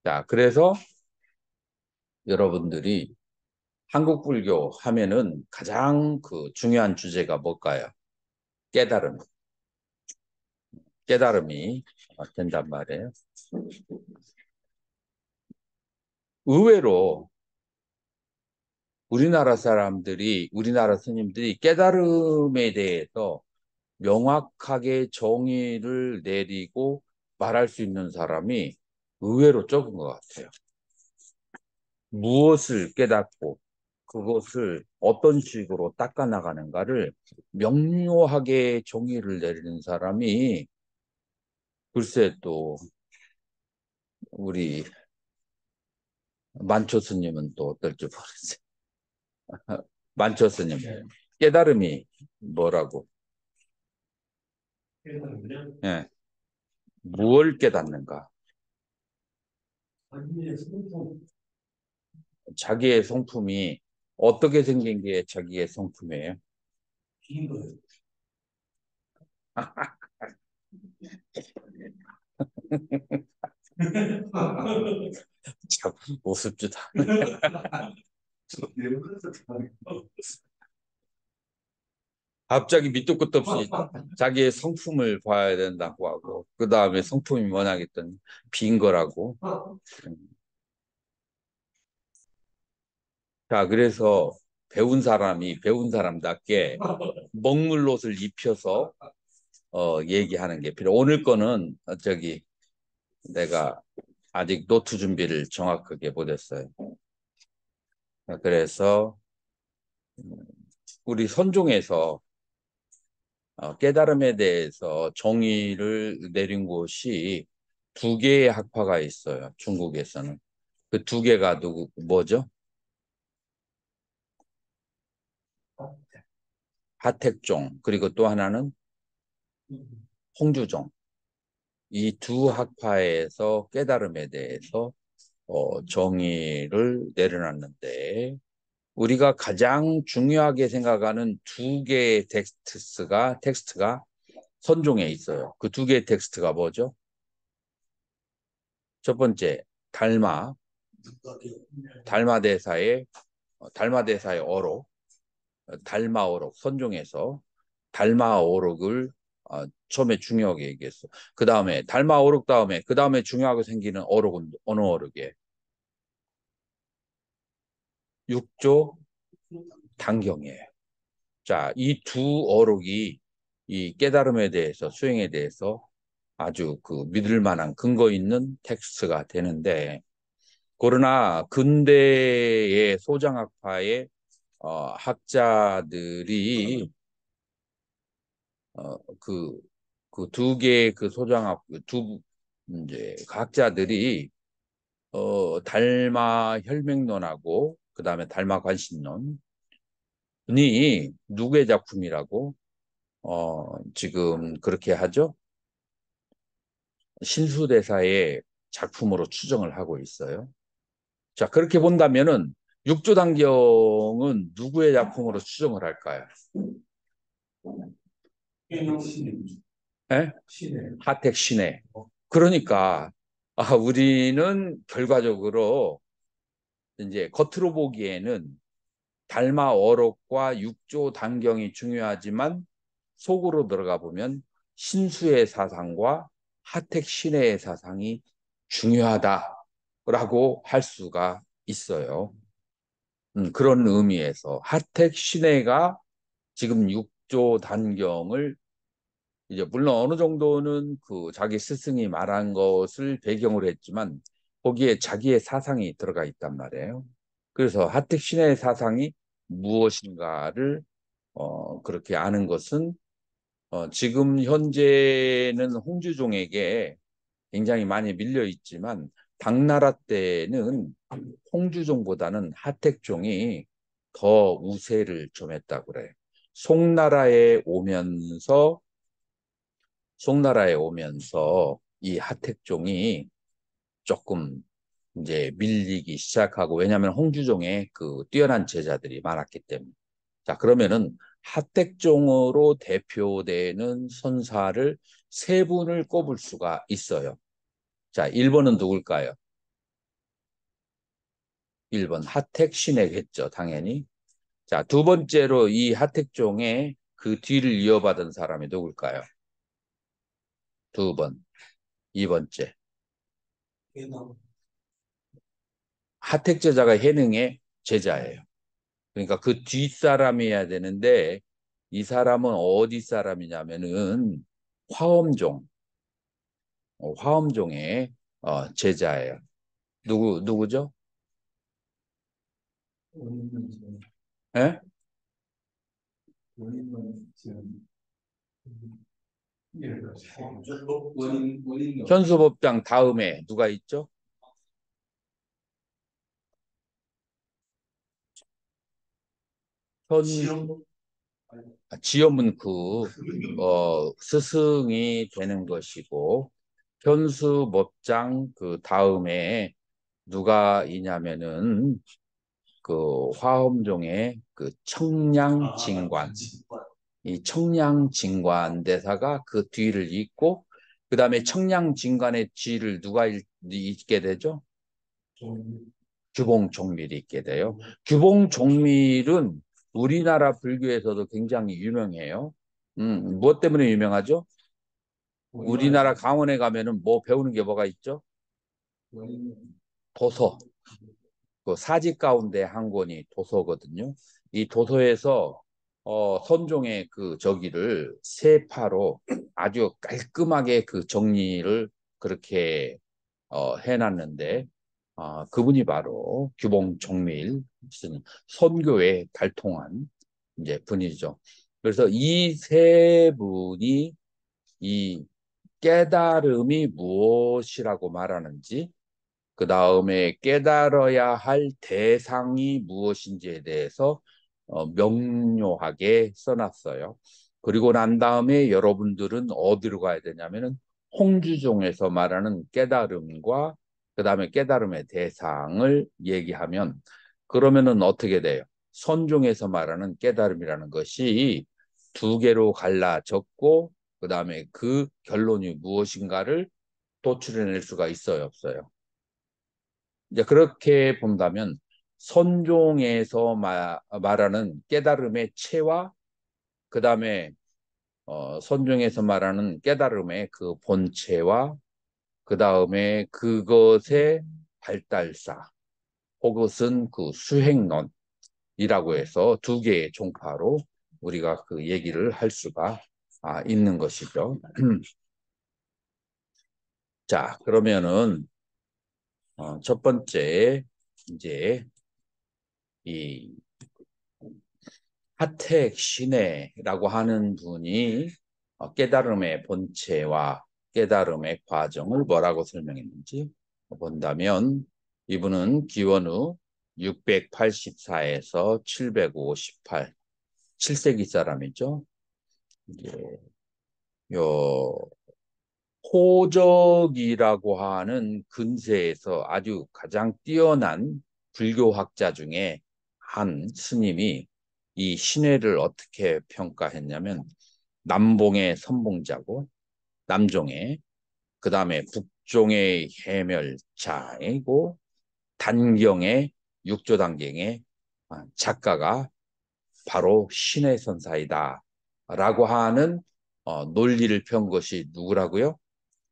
자, 그래서 여러분들이 한국 불교 하면은 가장 그 중요한 주제가 뭘까요? 깨달음. 깨달음이 된단 말이에요. 의외로 우리나라 사람들이, 우리나라 스님들이 깨달음에 대해서 명확하게 정의를 내리고 말할 수 있는 사람이 의외로 적은 것 같아요. 무엇을 깨닫고 그것을 어떤 식으로 닦아나가는가를 명료하게 정의를 내리는 사람이 글쎄 또 우리 만초 스님은 또 어떨지 모르겠어요. 만초 스님 깨달음이 뭐라고? 예, 무엇을 깨닫는가? 자기의 성품이 어떻게 생긴 게 자기의 성품이에요? 참 우습지도 갑자기 밑도 끝도 없이 자기의 성품을 봐야 된다고 하고 그 다음에 성품이 뭐냐겠더니 빈 거라고. 자, 그래서 배운 사람이 배운 사람답게 먹물 옷을 입혀서 얘기하는 게 필요. 오늘 거는 저기 내가 아직 노트 준비를 정확하게 못했어요. 그래서 우리 선종에서 깨달음에 대해서 정의를 내린 곳이 두 개의 학파가 있어요. 중국에서는. 그 두 개가 뭐죠? 하택종, 그리고 또 하나는 홍주종. 이 두 학파에서 깨달음에 대해서 정의를 내려놨는데, 우리가 가장 중요하게 생각하는 두 개의 텍스트가 선종에 있어요. 그 두 개의 텍스트가 뭐죠? 첫 번째, 달마, 달마대사의 달마대사의 어록, 달마어록 선종에서 달마어록을 처음에 중요하게 얘기했어. 그 다음에 달마어록 다음에 그 다음에 중요하게 생기는 어록은 어느 어록이에요? 육조 단경이에요. 자, 이 두 어록이 이 깨달음에 대해서 수행에 대해서 아주 그 믿을 만한 근거 있는 텍스트가 되는데 그러나 근대의 소장학파의 학자들이 그 두 개의 그 소장학 두 이제 학자들이 달마 혈맹론하고 그다음에 달마 관신론이 누구의 작품이라고 지금 그렇게 하죠? 신수대사의 작품으로 추정을 하고 있어요. 자, 그렇게 본다면은 육조단경은 누구의 작품으로 추정을 할까요? 예? 하택 신의. 그러니까 우리는 결과적으로 이제 겉으로 보기에는 달마 어록과 육조 단경이 중요하지만 속으로 들어가 보면 신수의 사상과 하택 신의 사상이 중요하다라고 할 수가 있어요. 그런 의미에서 하택 신혜가 지금 육조 단경을 이제 물론 어느 정도는 그 자기 스승이 말한 것을 배경으로 했지만 거기에 자기의 사상이 들어가 있단 말이에요. 그래서 하택 신의 사상이 무엇인가를 그렇게 아는 것은 지금 현재는 홍주종에게 굉장히 많이 밀려 있지만 당나라 때는 홍주종보다는 하택종이 더 우세를 좀 했다고 그래요. 송나라에 오면서 송나라에 오면서 이 하택종이 조금 이제 밀리기 시작하고 왜냐하면 홍주종에 그 뛰어난 제자들이 많았기 때문에 자 그러면은 하택종으로 대표되는 선사를 세 분을 꼽을 수가 있어요. 자 1번은 누굴까요? 1번 하택 신해겠죠, 당연히. 자, 두 번째로 이 하택종의 그 뒤를 이어받은 사람이 누굴까요? 두 번, 2번째. 하택 제자가 해능의 제자예요. 그러니까 그 뒷사람이어야 되는데 이 사람은 어디 사람이냐면은 화엄종, 화엄종의 제자예요. 누구죠? 예? 현수법당 다음에 누가 있죠? 현 지엄은 그 스승이 되는 것이고 현수법장 그 다음에 누가 있냐면은 그 화엄종의 그 청량진관, 이 청량진관 대사가 그 뒤를 잇고 그 다음에 청량진관의 뒤를 누가 잇게 되죠? 규봉종밀이 있게 돼요. 규봉종밀은 우리나라 불교에서도 굉장히 유명해요. 무엇 때문에 유명하죠? 우리나라 강원에 가면은 뭐 배우는 게 뭐가 있죠? 도서. 그 사집 가운데 한 권이 도서거든요. 이 도서에서 선종의 그 저기를 세파로 아주 깔끔하게 그 정리를 그렇게 해놨는데 그분이 바로 규봉종밀 선교에 발통한 이제 분이죠. 그래서 이 세 분이 이 깨달음이 무엇이라고 말하는지 그 다음에 깨달아야 할 대상이 무엇인지에 대해서 명료하게 써놨어요. 그리고 난 다음에 여러분들은 어디로 가야 되냐면은 홍주종에서 말하는 깨달음과 그 다음에 깨달음의 대상을 얘기하면 그러면은 어떻게 돼요? 선종에서 말하는 깨달음이라는 것이 두 개로 갈라졌고 그 다음에 그 결론이 무엇인가를 도출해낼 수가 있어요, 없어요? 이제 그렇게 본다면 선종에서 말하는 깨달음의 체와 그 다음에 선종에서 말하는 깨달음의 그 본체와 그 다음에 그것의 발달사 혹은 그 수행론이라고 해서 두 개의 종파로 우리가 그 얘기를 할 수가 있는 것이죠. 자, 그러면은 첫 번째 이제 이 하택 신해라고 하는 분이 깨달음의 본체와 깨달음의 과정을 뭐라고 설명했는지 본다면 이분은 기원후 684에서 758, 7세기 사람이죠. 이제 요 호적이라고 하는 근세에서 아주 가장 뛰어난 불교학자 중에 한 스님이 이 신해를 어떻게 평가했냐면 남봉의 선봉자고 남종의 그 다음에 북종의 해멸자이고 단경의 육조단경의 작가가 바로 신의 선사이다 라고 하는 논리를 편 것이 누구라고요?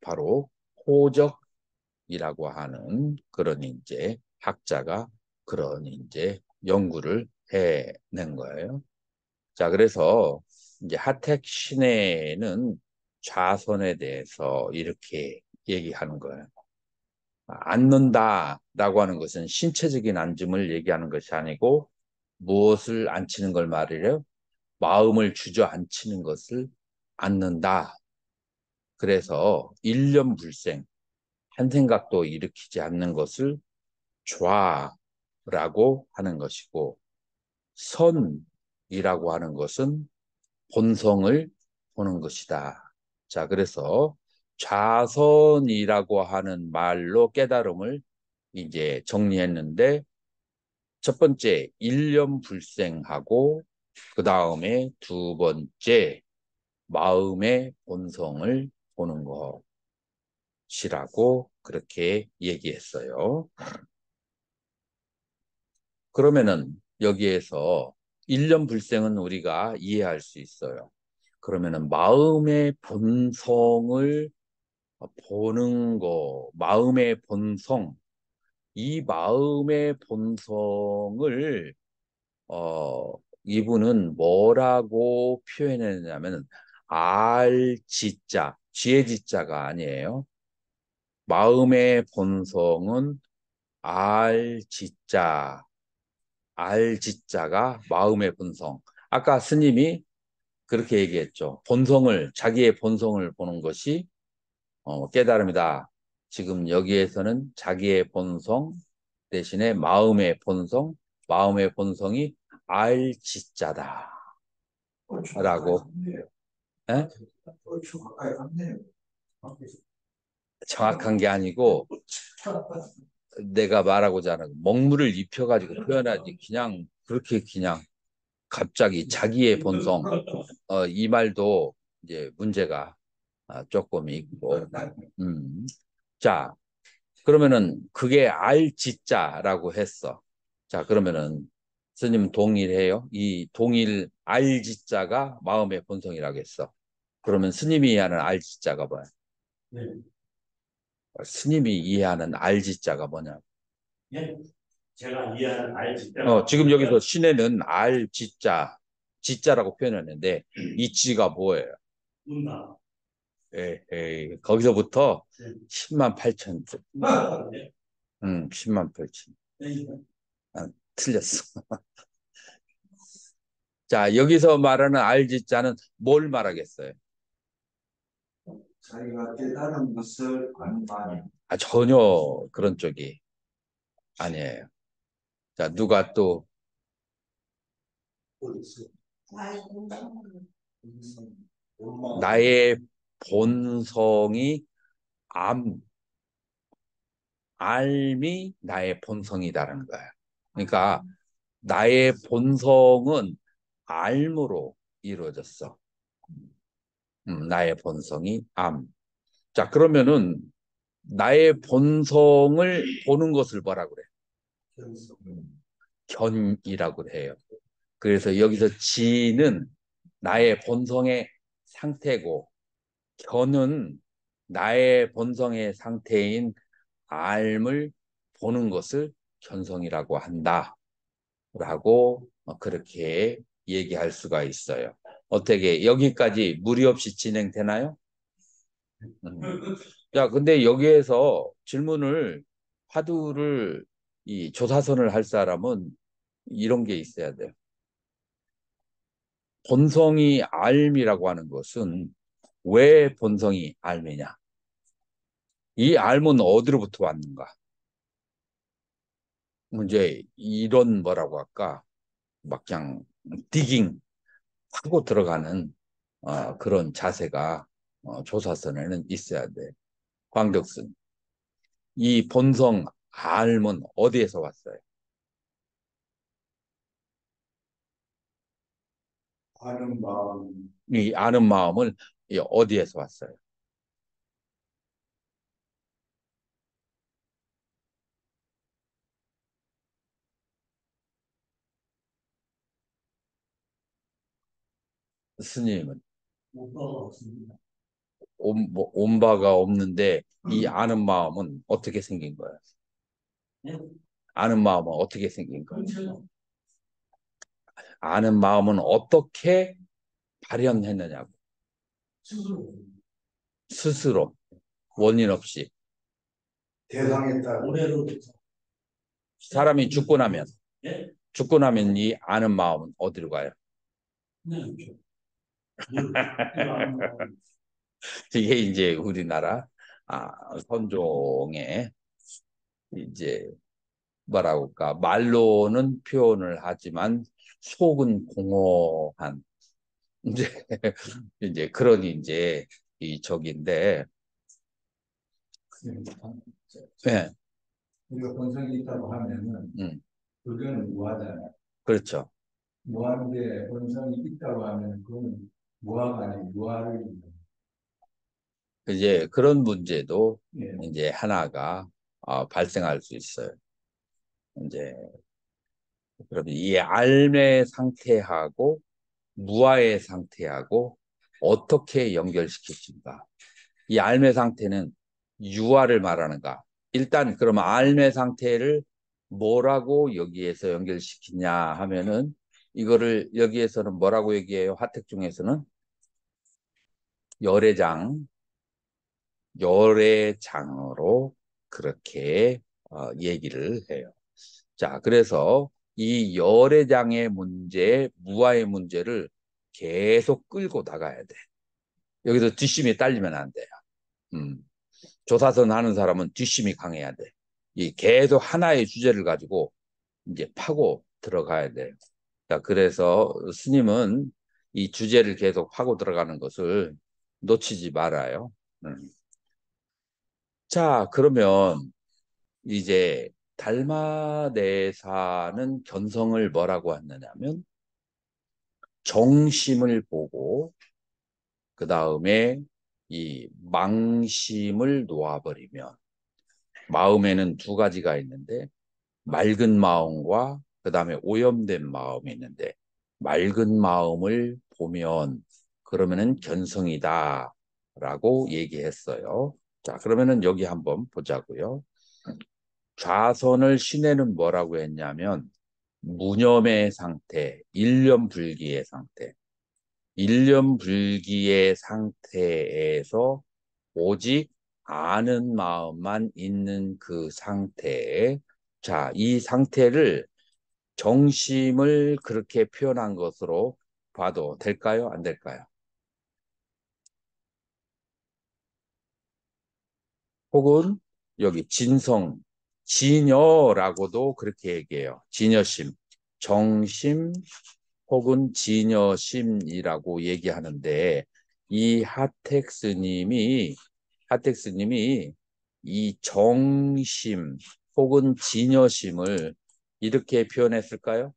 바로 호적이라고 하는 그런 이제 학자가 그런 이제 연구를 해낸 거예요. 자, 그래서 이제 하택 신해는 좌선에 대해서 이렇게 얘기하는 거예요. 앉는다라고 하는 것은 신체적인 앉음을 얘기하는 것이 아니고 무엇을 앉히는 걸 말이래요? 마음을 주저앉히는 것을 앉는다. 그래서 일념불생, 한 생각도 일으키지 않는 것을 좌라고 하는 것이고 선이라고 하는 것은 본성을 보는 것이다. 자, 그래서 좌선이라고 하는 말로 깨달음을 이제 정리했는데 첫 번째 일념불생하고 그 다음에 두 번째 마음의 본성을 보는 것이라고 그렇게 얘기했어요. 그러면은 여기에서 일념불생은 우리가 이해할 수 있어요. 그러면은 마음의 본성을 보는 거, 마음의 본성, 이 마음의 본성을 이분은 뭐라고 표현했냐면 알지자, 지혜지자가 아니에요. 마음의 본성은 알지자, 알지자가 마음의 본성. 아까 스님이 그렇게 얘기했죠. 본성을, 자기의 본성을 보는 것이 깨달음이다. 지금 여기에서는 자기의 본성 대신에 마음의 본성, 마음의 본성이 알지자다. 라고. 예? 정확한 게 아니고 내가 말하고자 하는 먹물을 입혀가지고 표현하지 그냥 그렇게 그냥 갑자기 자기의 본성 이 말도 이제 문제가 조금 있고 자 그러면은 그게 알지자라고 했어. 자 그러면은 스님 동일해요? 이 동일 알지자가 마음의 본성이라고 했어. 그러면 스님이 이해하는 알지자가 뭐야? 네. 스님이 이해하는 알지자가 뭐냐? 예? 제가 이해하는 알지자. 지금 여기서 신에는 알지자, 지자라고 표현했는데 이 지가 뭐예요? 문다. 거기서부터 10만 8천. 10만 8천. 아, 틀렸어. 자, 여기서 말하는 알지자는 뭘 말하겠어요? 자기가 깨달은 것을 아는 바니. 전혀 그런 쪽이 아니에요. 자, 누가 또 나의 본성이 알미 나의 본성이다라는 거야. 그러니까 나의 본성은 알무로 이루어졌어. 나의 본성이 암. 자, 그러면은 나의 본성을 보는 것을 뭐라 그래? 견이라고 해요. 그래서 여기서 지는 나의 본성의 상태고 견은 나의 본성의 상태인 알을 보는 것을 견성이라고 한다라고 그렇게 얘기할 수가 있어요. 어떻게 여기까지 무리 없이 진행되나요? 자, 근데 여기에서 질문을 화두를 이 조사선을 할 사람은 이런 게 있어야 돼요. 본성이 알미라고 하는 것은 왜 본성이 알미냐? 이 알은 어디로부터 왔는가? 이제 이런 뭐라고 할까? 막 그냥 디깅 하고 들어가는 그런 자세가 조사선에는 있어야 돼. 광덕순. 이 본성 알은 어디에서 왔어요? 아는 마음. 이 아는 마음을 어디에서 왔어요? 스님은 온 바가 없는데 이 아는 마음은 어떻게 생긴 거야? 아는 마음은 어떻게 생긴 거야? 아는 마음은 어떻게 발현했느냐고. 스스로 원인 없이. 대상에 따라 사람이 죽고 나면 이 아는 마음은 어디로 가요? 이게 이제 우리나라 선종의 이제 뭐라고 할까 말로는 표현을 하지만 속은 공허한 이제 이제 그런 이제 이 적인데 네. 우리가 본성이 있다고 하면은 그건 무하잖아요. 그렇죠. 무한데 본성이 있다고 하면 그건 무화가 아니고 무화를 이제 그런 문제도 이제 하나가 발생할 수 있어요. 이제 그럼 이 알의 상태하고 무아의 상태하고 어떻게 연결시키신가? 이 알의 상태는 유아를 말하는가? 일단 그러면 알의 상태를 뭐라고 여기에서 연결시키냐 하면은 이거를 여기에서는 뭐라고 얘기해요? 화택 중에서는 열애장, 열애장으로 그렇게 얘기를 해요. 자, 그래서 이 열애장의 문제, 무아의 문제를 계속 끌고 나가야 돼. 여기서 뒷심이 딸리면 안 돼요. 음. 조사선 하는 사람은 뒷심이 강해야 돼. 이 계속 하나의 주제를 가지고 이제 파고 들어가야 돼요. 자, 그래서 스님은 이 주제를 계속 파고 들어가는 것을 놓치지 말아요. 음. 자, 그러면 이제 달마대사는 견성을 뭐라고 했느냐면 정심을 보고 그 다음에 이 망심을 놓아버리면 마음에는 두 가지가 있는데 맑은 마음과 그 다음에 오염된 마음이 있는데 맑은 마음을 보면 그러면은 견성이다 라고 얘기했어요. 자, 그러면은 여기 한번 보자고요. 좌선을 시내는 뭐라고 했냐면 무념의 상태, 일념불기의 상태. 일념불기의 상태에서 오직 아는 마음만 있는 그 상태에 자, 이 상태를 정심을 그렇게 표현한 것으로 봐도 될까요? 안 될까요? 혹은 여기 진성, 진여라고도 그렇게 얘기해요. 진여심, 정심 혹은 진여심이라고 얘기하는데 이 하택스님이 이 정심 혹은 진여심을 이렇게 표현했을까요?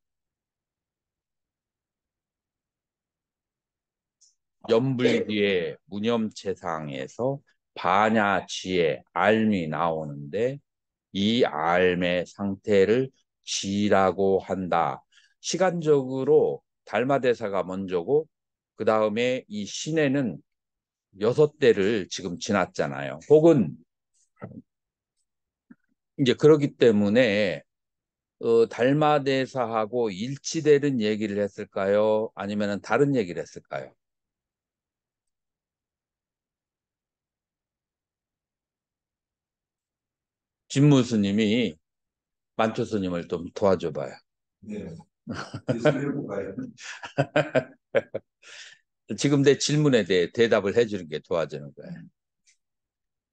염불기의 무념체상에서 반야지의 알미 나오는데 이 알의 상태를 지라고 한다. 시간적으로 달마대사가 먼저고 그 다음에 이 신에는 6대를 지금 지났잖아요. 혹은 이제 그렇기 때문에 달마대사하고 일치되는 얘기를 했을까요? 아니면 다른 얘기를 했을까요? 진무 스님이 만초 스님을 좀 도와줘 봐요. 네. 해볼까요? 지금 내 질문에 대해 대답을 해주는 게 도와주는 거예요.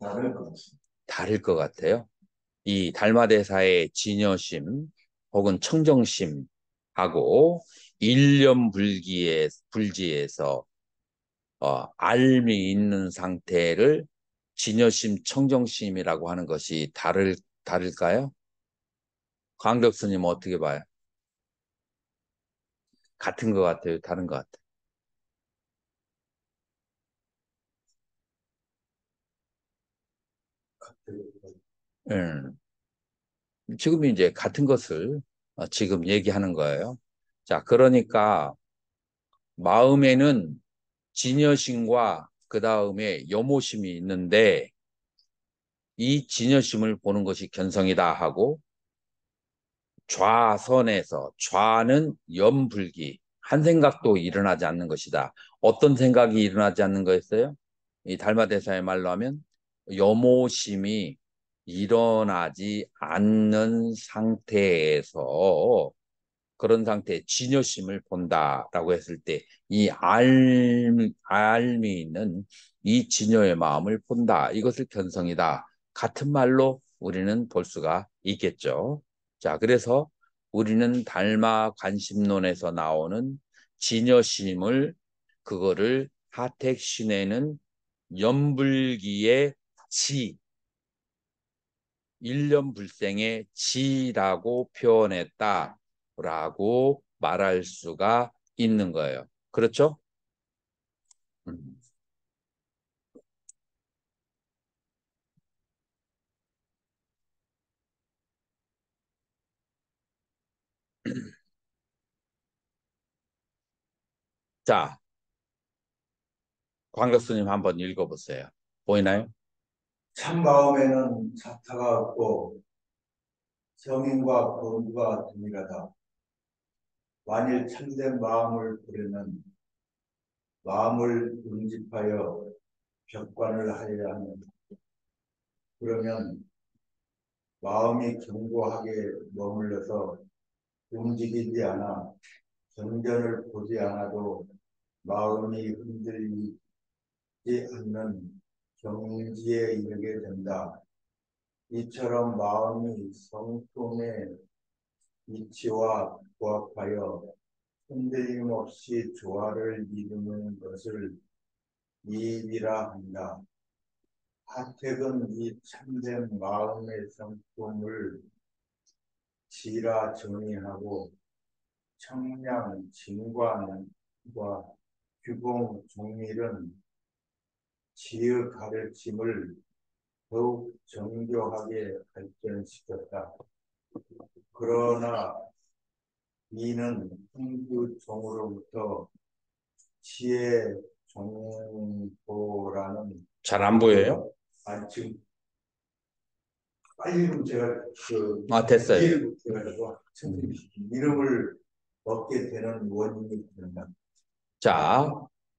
다를 것 같습니다. 다를 것 같아요. 이 달마대사의 진여심 혹은 청정심하고 일념불지에서 알미 있는 상태를 진여심, 청정심이라고 하는 것이 다를까요? 광덕 스님 어떻게 봐요? 같은 것 같아요? 다른 것 같아요? 지금 이제 같은 것을 지금 얘기하는 거예요. 자, 그러니까 마음에는 진여심과 그 다음에 염오심이 있는데 이 진여심을 보는 것이 견성이다 하고 좌선에서 좌는 염불기 한 생각도 일어나지 않는 것이다. 어떤 생각이 일어나지 않는 거였어요? 이 달마대사의 말로 하면 염오심이 일어나지 않는 상태에서 그런 상태에 진여심을 본다라고 했을 때 이 알미 있는 이 진여의 마음을 본다. 이것을 견성이다. 같은 말로 우리는 볼 수가 있겠죠. 자, 그래서 우리는 달마 관심론에서 나오는 진여심을 그거를 하택신에는 연불기의 지, 일념불생의 지라고 표현했다라고 말할 수가 있는 거예요. 그렇죠? 음. 자, 광 교수님 한번 읽어보세요. 보이나요? 참 마음에는 자타가 없고 성인과 본부가 동일하다. 만일 참된 마음을 보려면 마음을 응집하여 벽관을 하여야 하는. 그러면 마음이 견고하게 머물러서 움직이지 않아 경전을 보지 않아도 마음이 흔들리지 않는 경지에 이르게 된다. 이처럼 마음이 성품의 이치와 부합하여 흔들림 없이 조화를 이루는 것을 이입이라 한다. 하택은 이 참된 마음의 성품을 지라 정의하고 청량, 진관과 규봉, 종밀은 지의 가르침을 더욱 정교하게 발전시켰다. 그러나 이는 흥부종으로부터 지혜 정보라는 잘 안 보여요? 지금 빨리 좀 제가 됐어요. 이해를 못해가지고 이름을 얻게 되는 원인이 된다. 자,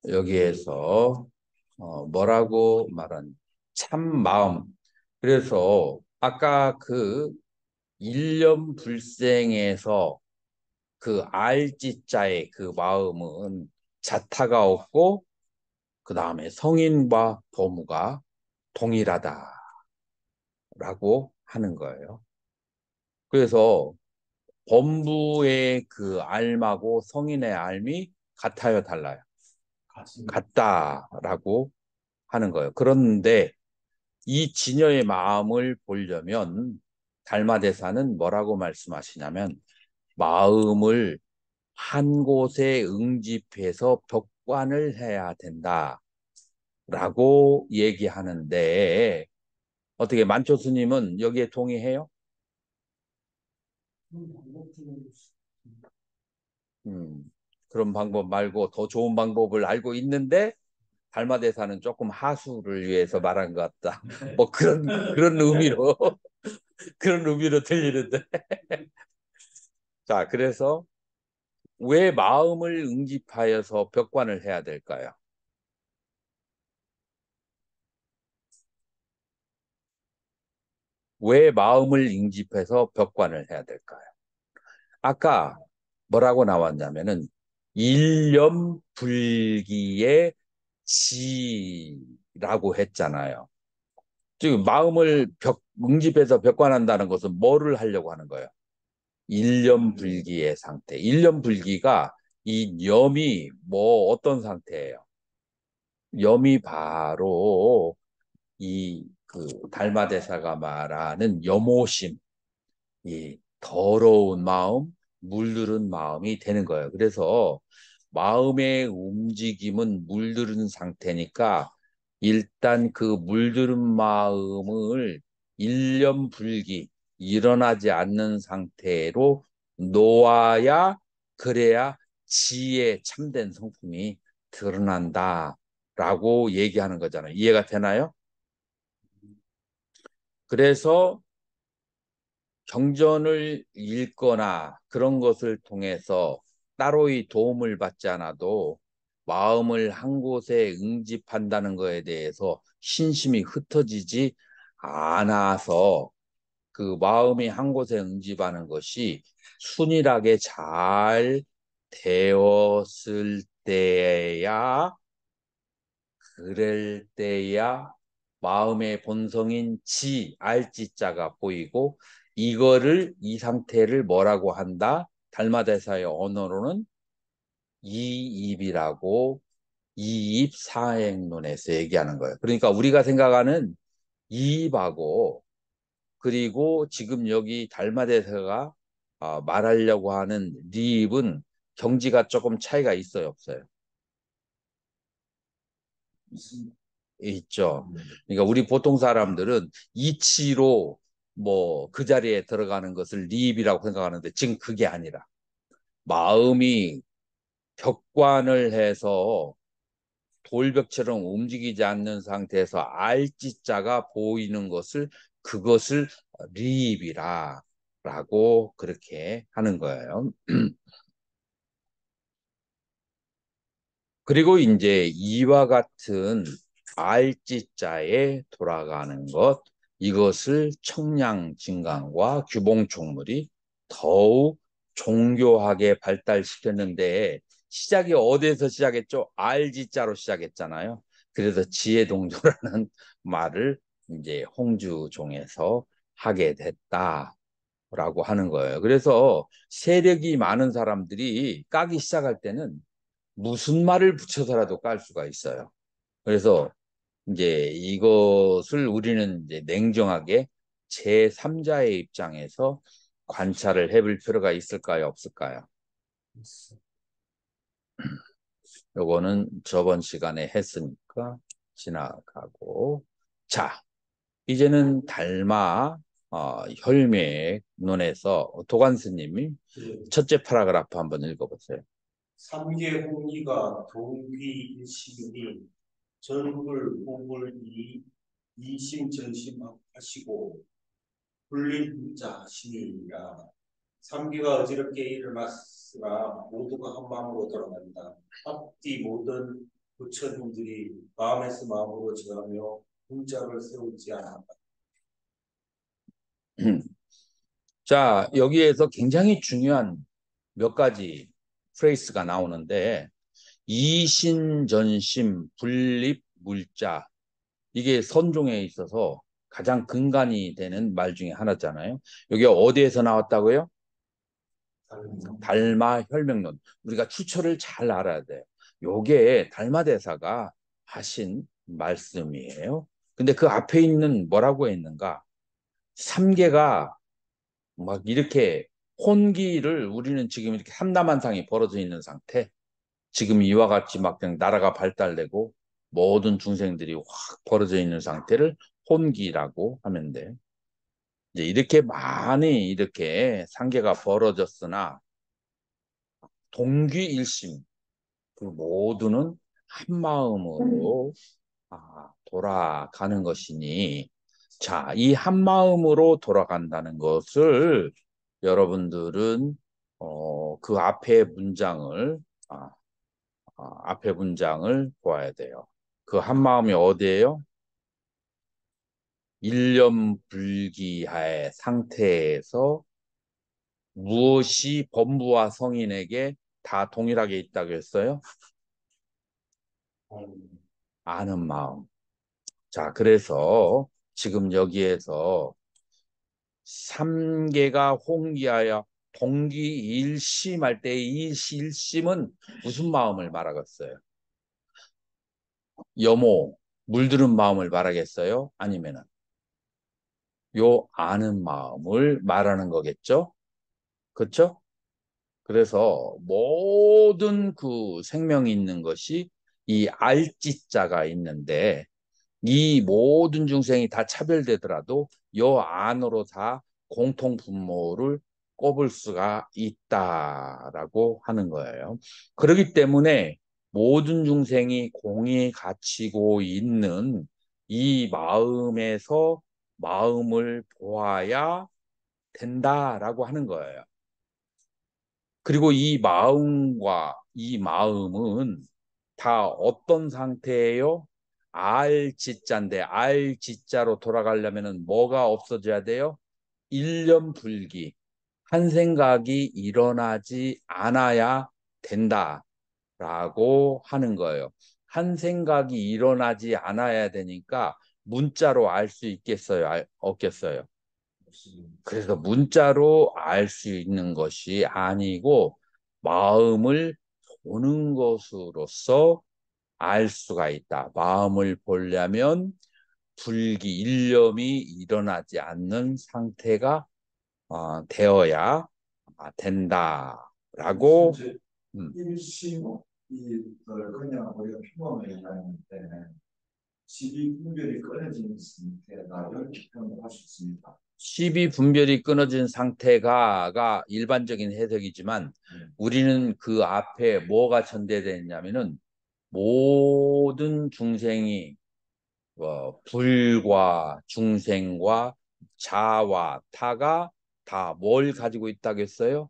여기에서 뭐라고 말한 참 마음. 그래서 아까 그 일념불생에서 그 알지자의 그 마음은 자타가 없고 그 다음에 성인과 도무가 동일하다라고 하는 거예요. 그래서 범부의 그 알하고 성인의 알이 같아요, 달라요? 같다라고 하는 거예요. 그런데 이 지녀의 마음을 보려면 달마대사는 뭐라고 말씀하시냐면 마음을 한 곳에 응집해서 벽관을 해야 된다라고 얘기하는데 어떻게 만초 스님은 여기에 동의해요? 그런 방법 말고 더 좋은 방법을 알고 있는데 달마대사는 조금 하수를 위해서 말한 것 같다. 뭐 그런 의미로 그런 의미로 들리는데. 자, 그래서 왜 마음을 응집하여서 벽관을 해야 될까요? 왜 마음을 응집해서 벽관을 해야 될까요? 아까 뭐라고 나왔냐면은 일념불기의 지라고 했잖아요. 지금 마음을 응집해서 벽관한다는 것은 뭐를 하려고 하는 거예요? 일념불기의 상태. 일념불기가 이 염이 뭐 어떤 상태예요? 염이 바로 이 그 달마대사가 말하는 염오심, 이 더러운 마음, 물들은 마음이 되는 거예요. 그래서 마음의 움직임은 물들은 상태니까 일단 그 물들은 마음을 일념불기, 일어나지 않는 상태로 놓아야 그래야 지혜 참된 성품이 드러난다라고 얘기하는 거잖아요. 이해가 되나요? 그래서 경전을 읽거나 그런 것을 통해서 따로의 도움을 받지 않아도 마음을 한 곳에 응집한다는 것에 대해서 신심이 흩어지지 않아서 그 마음이 한 곳에 응집하는 것이 순일하게 잘 되었을 때야 그럴 때야 마음의 본성인 알지자가 보이고 이거를 이 상태를 뭐라고 한다? 달마대사의 언어로는 이입이라고 이입 사행론에서 얘기하는 거예요. 그러니까 우리가 생각하는 이입하고 그리고 지금 여기 달마대사가 말하려고 하는 리입은 경지가 조금 차이가 있어요, 없어요? 있죠. 그러니까 우리 보통 사람들은 이치로 뭐 그 자리에 들어가는 것을 리입이라고 생각하는데 지금 그게 아니라 마음이 격관을 해서 돌벽처럼 움직이지 않는 상태에서 알지자가 보이는 것을 그것을 리입이라 라고 그렇게 하는 거예요. 그리고 이제 이와 같은 알지자에 돌아가는 것, 이것을 청량진강과 규봉총물이 더욱 정교하게 발달시켰는데, 시작이 어디에서 시작했죠? 알지자로 시작했잖아요. 그래서 지혜동조라는 말을 이제 홍주종에서 하게 됐다라고 하는 거예요. 그래서 세력이 많은 사람들이 까기 시작할 때는 무슨 말을 붙여서라도 깔 수가 있어요. 그래서 이제 이것을 우리는 이제 냉정하게 제3자의 입장에서 관찰을 해볼 필요가 있을까요, 없을까요? 요거는 저번 시간에 했으니까 지나가고. 자, 이제는 달마 혈맥론에서 도관 스님이 첫째 파라그라프 한번 읽어보세요. 삼계 공리가 동귀일심이니 전불 호불 이심전심하시고 불린자 하시니라. 삼계가 어지럽게 일어났으나 모두가 한 마음으로 돌아간다. 앞뒤 모든 부처님들이 마음에서 마음으로 정하며 문자를 세우지 않았다. 자, 여기에서 굉장히 중요한 몇 가지 프레이스가 나오는데, 이신전심 분립 물자, 이게 선종에 있어서 가장 근간이 되는 말 중에 하나잖아요. 여기 어디에서 나왔다고요? 달마 혈맹론. 우리가 추초를 잘 알아야 돼요. 요게 달마 대사가 하신 말씀이에요. 근데 그 앞에 있는 뭐라고 했는가? 삼계가 막 이렇게 혼기를, 우리는 지금 이렇게 삼라만상이 벌어져 있는 상태, 지금 이와 같이 막 그냥 나라가 발달되고 모든 중생들이 확 벌어져 있는 상태를 혼기라고 하면 돼. 이제 이렇게 많이 이렇게 상계가 벌어졌으나 동귀일심, 그 모두는 한 마음으로 돌아가는 것이니, 자, 이 한 마음으로 돌아간다는 것을 여러분들은 그 앞에 문장을 보아야 돼요. 그 한 마음이 어디예요? 일념불기하의 상태에서 무엇이 범부와 성인에게 다 동일하게 있다고 했어요? 아는 마음. 자, 그래서 지금 여기에서 삼계가 홍기하여 동기일심할 때 이 일심은 무슨 마음을 말하겠어요? 여모, 물드는 마음을 말하겠어요? 아니면은 요 아는 마음을 말하는 거겠죠? 그렇죠? 그래서 모든 그 생명이 있는 것이 이 알지자가 있는데, 이 모든 중생이 다 차별되더라도 요 안으로 다 공통 분모를 꼽을 수가 있다라고 하는 거예요. 그렇기 때문에 모든 중생이 공히 갖추고 있는 이 마음에서 마음을 보아야 된다라고 하는 거예요. 그리고 이 마음과 이 마음은 다 어떤 상태예요? 알지자인데, 알지자로 돌아가려면 뭐가 없어져야 돼요? 일념불기, 한 생각이 일어나지 않아야 된다라고 하는 거예요. 한 생각이 일어나지 않아야 되니까 문자로 알 수 있겠어요? 없겠어요? 그래서 문자로 알 수 있는 것이 아니고 마음을 보는 것으로서 알 수가 있다. 마음을 보려면 불기, 일념이 일어나지 않는 상태가 되어야 된다라고. 일심이 그냥 우리가 평범하게 얘기하는데 시비 분별이 끊어지는 상태다 이렇게 표현을 할 수 있습니다. 시비 분별이 끊어진 상태가 일반적인 해석이지만, 우리는 그 앞에 뭐가 전제되냐면은 모든 중생이 불과 중생과 자와 타가 다 뭘 가지고 있다겠어요?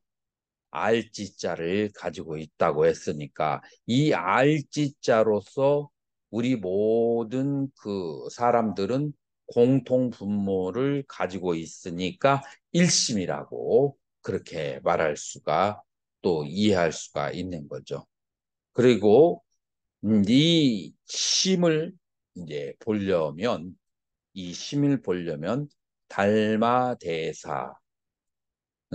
알지자를 가지고 있다고 했으니까 이 알지자로서 우리 모든 그 사람들은 공통 분모를 가지고 있으니까 일심이라고 그렇게 말할 수가 또 이해할 수가 있는 거죠. 그리고 이 심을 이제 보려면 이 심을 보려면 달마대사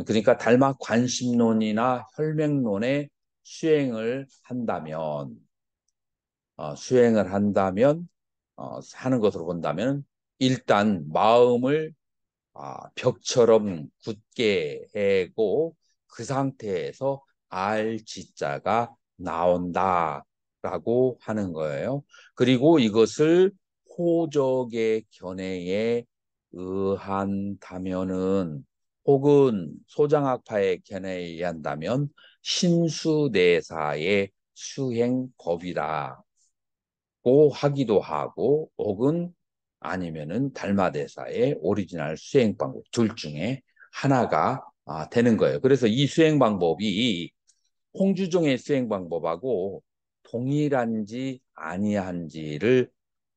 그러니까 달마 관심론이나 혈맹론의 수행을 한다면 수행을 한다면 하는 것으로 본다면 일단 마음을 벽처럼 굳게 해고 그 상태에서 알지자가 나온다라고 하는 거예요. 그리고 이것을 호적의 견해에 의한다면은 혹은 소장학파의 견해에 의한다면 신수대사의 수행법이라고 하기도 하고 혹은 아니면은 달마대사의 오리지널 수행 방법 둘 중에 하나가 되는 거예요. 그래서 이 수행 방법이 홍주종의 수행 방법하고 동일한지 아니한지를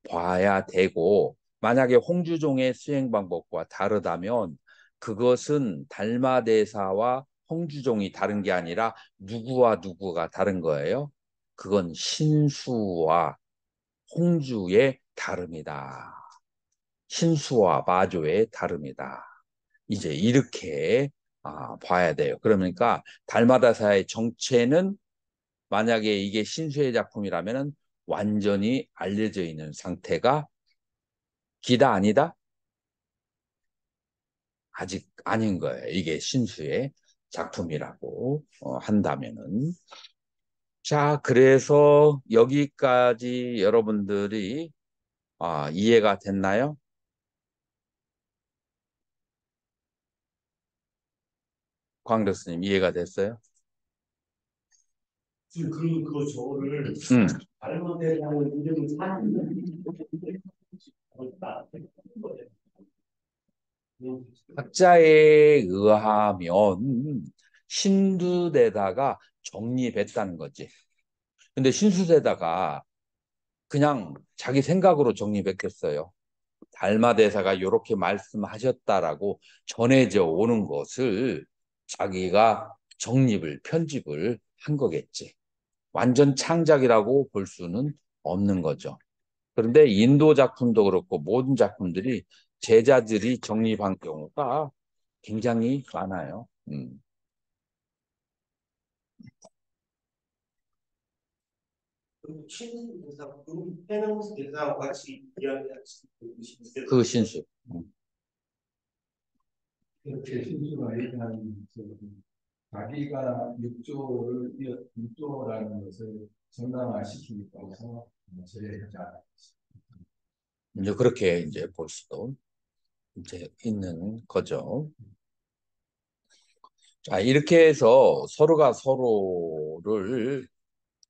봐야 되고 만약에 홍주종의 수행 방법과 다르다면 그것은 달마대사와 홍주종이 다른 게 아니라 누구와 누구가 다른 거예요. 그건 신수와 홍주의 다름이다. 신수와 마조의 다름이다. 이제 이렇게 봐야 돼요. 그러니까 달마다사의 정체는 만약에 이게 신수의 작품이라면 완전히 알려져 있는 상태가 기다 아니다? 아직 아닌 거예요. 이게 신수의 작품이라고 한다면은. 자, 그래서 여기까지 여러분들이 이해가 됐나요? 광 교수님 이해가 됐어요? 그 저를 음. 잘못되는 이름을 사는 학자에 의하면 신두대다가 정립했다는 거지. 근데 신수대다가 그냥 자기 생각으로 정립했겠어요. 달마대사가 이렇게 말씀하셨다라고 전해져 오는 것을 자기가 정립을 편집을 한 거겠지. 완전 창작이라고 볼 수는 없는 거죠. 그런데 인도 작품도 그렇고 모든 작품들이 제자들이 정립한 경우가 굉장히 많아요. 최근 대사, 그 해명수 대사와 같이 이야기할 수 있는 그 신수. 이렇게 신수가 얘기하는 자기가 육조라는 것을 정당화시키기 위해서 제외하자. 이제 그렇게 이제 볼 수도 이제 있는 거죠. 자, 이렇게 해서 서로가 서로를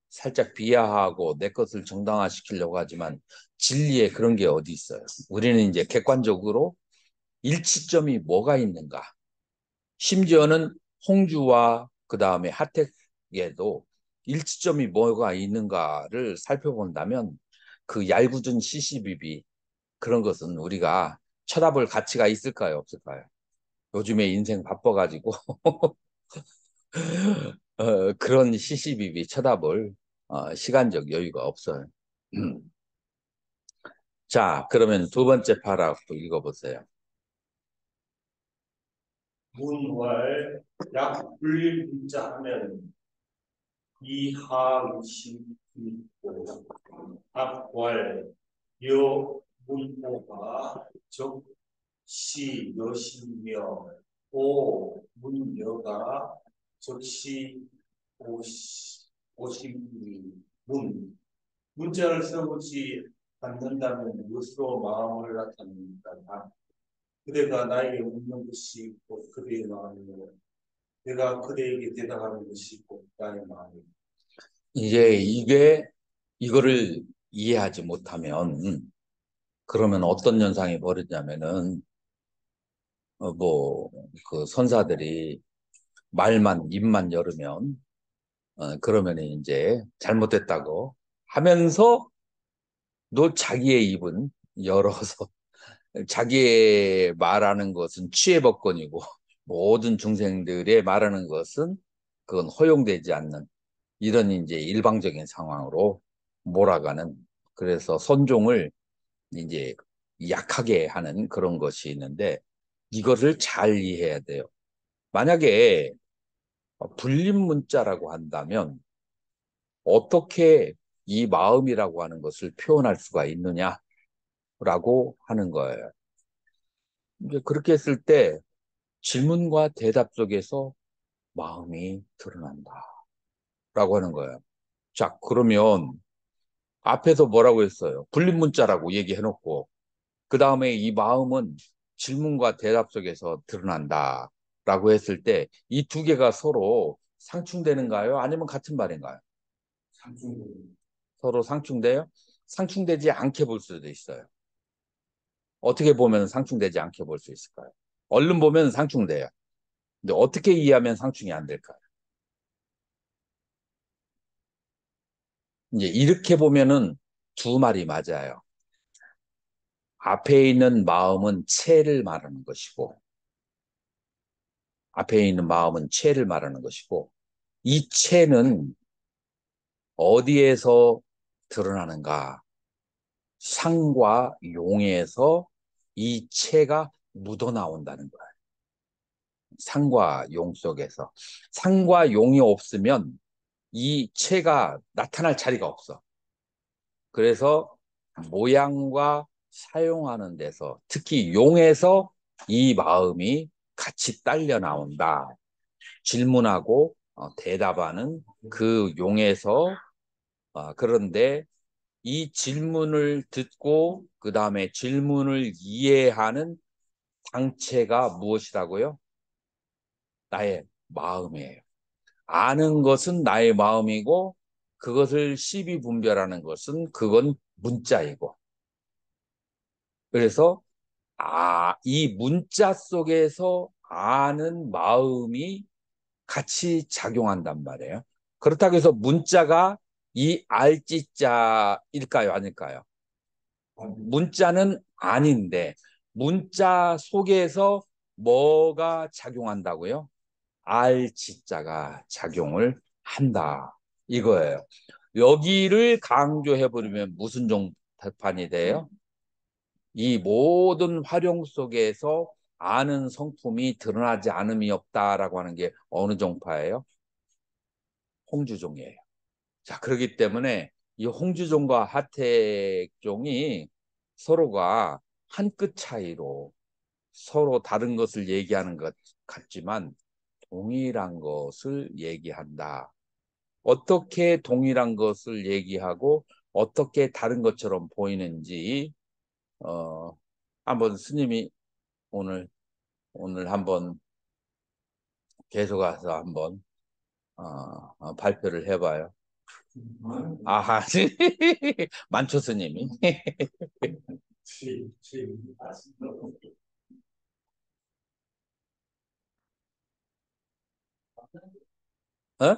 살짝 비하하고 내 것을 정당화시키려고 하지만 진리에 그런 게 어디 있어요? 우리는 이제 객관적으로 일치점이 뭐가 있는가? 심지어는 홍주와 그 다음에 하택에도 일치점이 뭐가 있는가를 살펴본다면 그 얄궂은 시시비비 그런 것은 우리가 쳐다볼 가치가 있을까요? 없을까요? 요즘에 인생 바빠가지고 그런 시시비비 쳐다볼 시간적 여유가 없어요. 자, 그러면 두 번째 파라그래프 읽어보세요. 문월 약불 문자 하면 이하의식 있고 앞월 여 문호가 적시 여시며 오 문여가 적시 오시미 문자를 써보지 않는다면 무엇으로 마음을 나타냅니까? 그대가 나에게 묻는 것이 있고 그대의 마음이요 내가 그대에게 대답하는 것이 곧 나의 마음이. 이제 이거를 이해하지 못하면 그러면 어떤 현상이 벌어지냐면은 뭐 그 선사들이 말만 입만 열으면 그러면 이제 잘못됐다고 하면서 또 자기의 입은 열어서 자기의 말하는 것은 취해법권이고 모든 중생들의 말하는 것은 그건 허용되지 않는 이런 이제 일방적인 상황으로 몰아가는 그래서 선종을 이제 약하게 하는 그런 것이 있는데 이거를 잘 이해해야 돼요. 만약에 불립문자라고 한다면 어떻게 이 마음이라고 하는 것을 표현할 수가 있느냐라고 하는 거예요. 이제 그렇게 했을 때 질문과 대답 속에서 마음이 드러난다라고 하는 거예요. 자, 그러면 앞에서 뭐라고 했어요? 불립문자라고 얘기해놓고 그 다음에 이 마음은 질문과 대답 속에서 드러난다라고 했을 때 이 두 개가 서로 상충되는가요? 아니면 같은 말인가요? 상충. 서로 상충돼요? 상충되지 않게 볼 수도 있어요. 어떻게 보면 상충되지 않게 볼 수 있을까요? 얼른 보면 상충돼요. 근데 어떻게 이해하면 상충이 안 될까요? 이제 이렇게 보면은 두 말이 맞아요. 앞에 있는 마음은 체를 말하는 것이고, 앞에 있는 마음은 체를 말하는 것이고, 이 체는 어디에서 드러나는가? 상과 용에서 이 체가 묻어나온다는 거예요. 상과 용 속에서. 상과 용이 없으면 이 체가 나타날 자리가 없어. 그래서 모양과 사용하는 데서 특히 용에서 이 마음이 같이 딸려 나온다. 질문하고 대답하는 그 용에서 그런데 이 질문을 듣고 그 다음에 질문을 이해하는 당체가 무엇이라고요? 나의 마음이에요. 아는 것은 나의 마음이고 그것을 시비 분별하는 것은 그건 문자이고 그래서 이 문자 속에서 아는 마음이 같이 작용한단 말이에요. 그렇다고 해서 문자가 이 알지자일까요? 아닐까요? 문자는 아닌데 문자 속에서 뭐가 작용한다고요? 알지자가 작용을 한다. 이거예요. 여기를 강조해버리면 무슨 종판이 돼요? 이 모든 활용 속에서 아는 성품이 드러나지 않음이 없다라고 하는 게 어느 종파예요? 홍주종이에요. 자, 그렇기 때문에 이 홍주종과 하택종이 서로가 한 끗 차이로 서로 다른 것을 얘기하는 것 같지만 동일한 것을 얘기한다. 어떻게 동일한 것을 얘기하고 어떻게 다른 것처럼 보이는지 어, 한번 스님이 오늘 한번 계속해서 한번 발표를 해봐요. 아하, 만초 스님이. 어?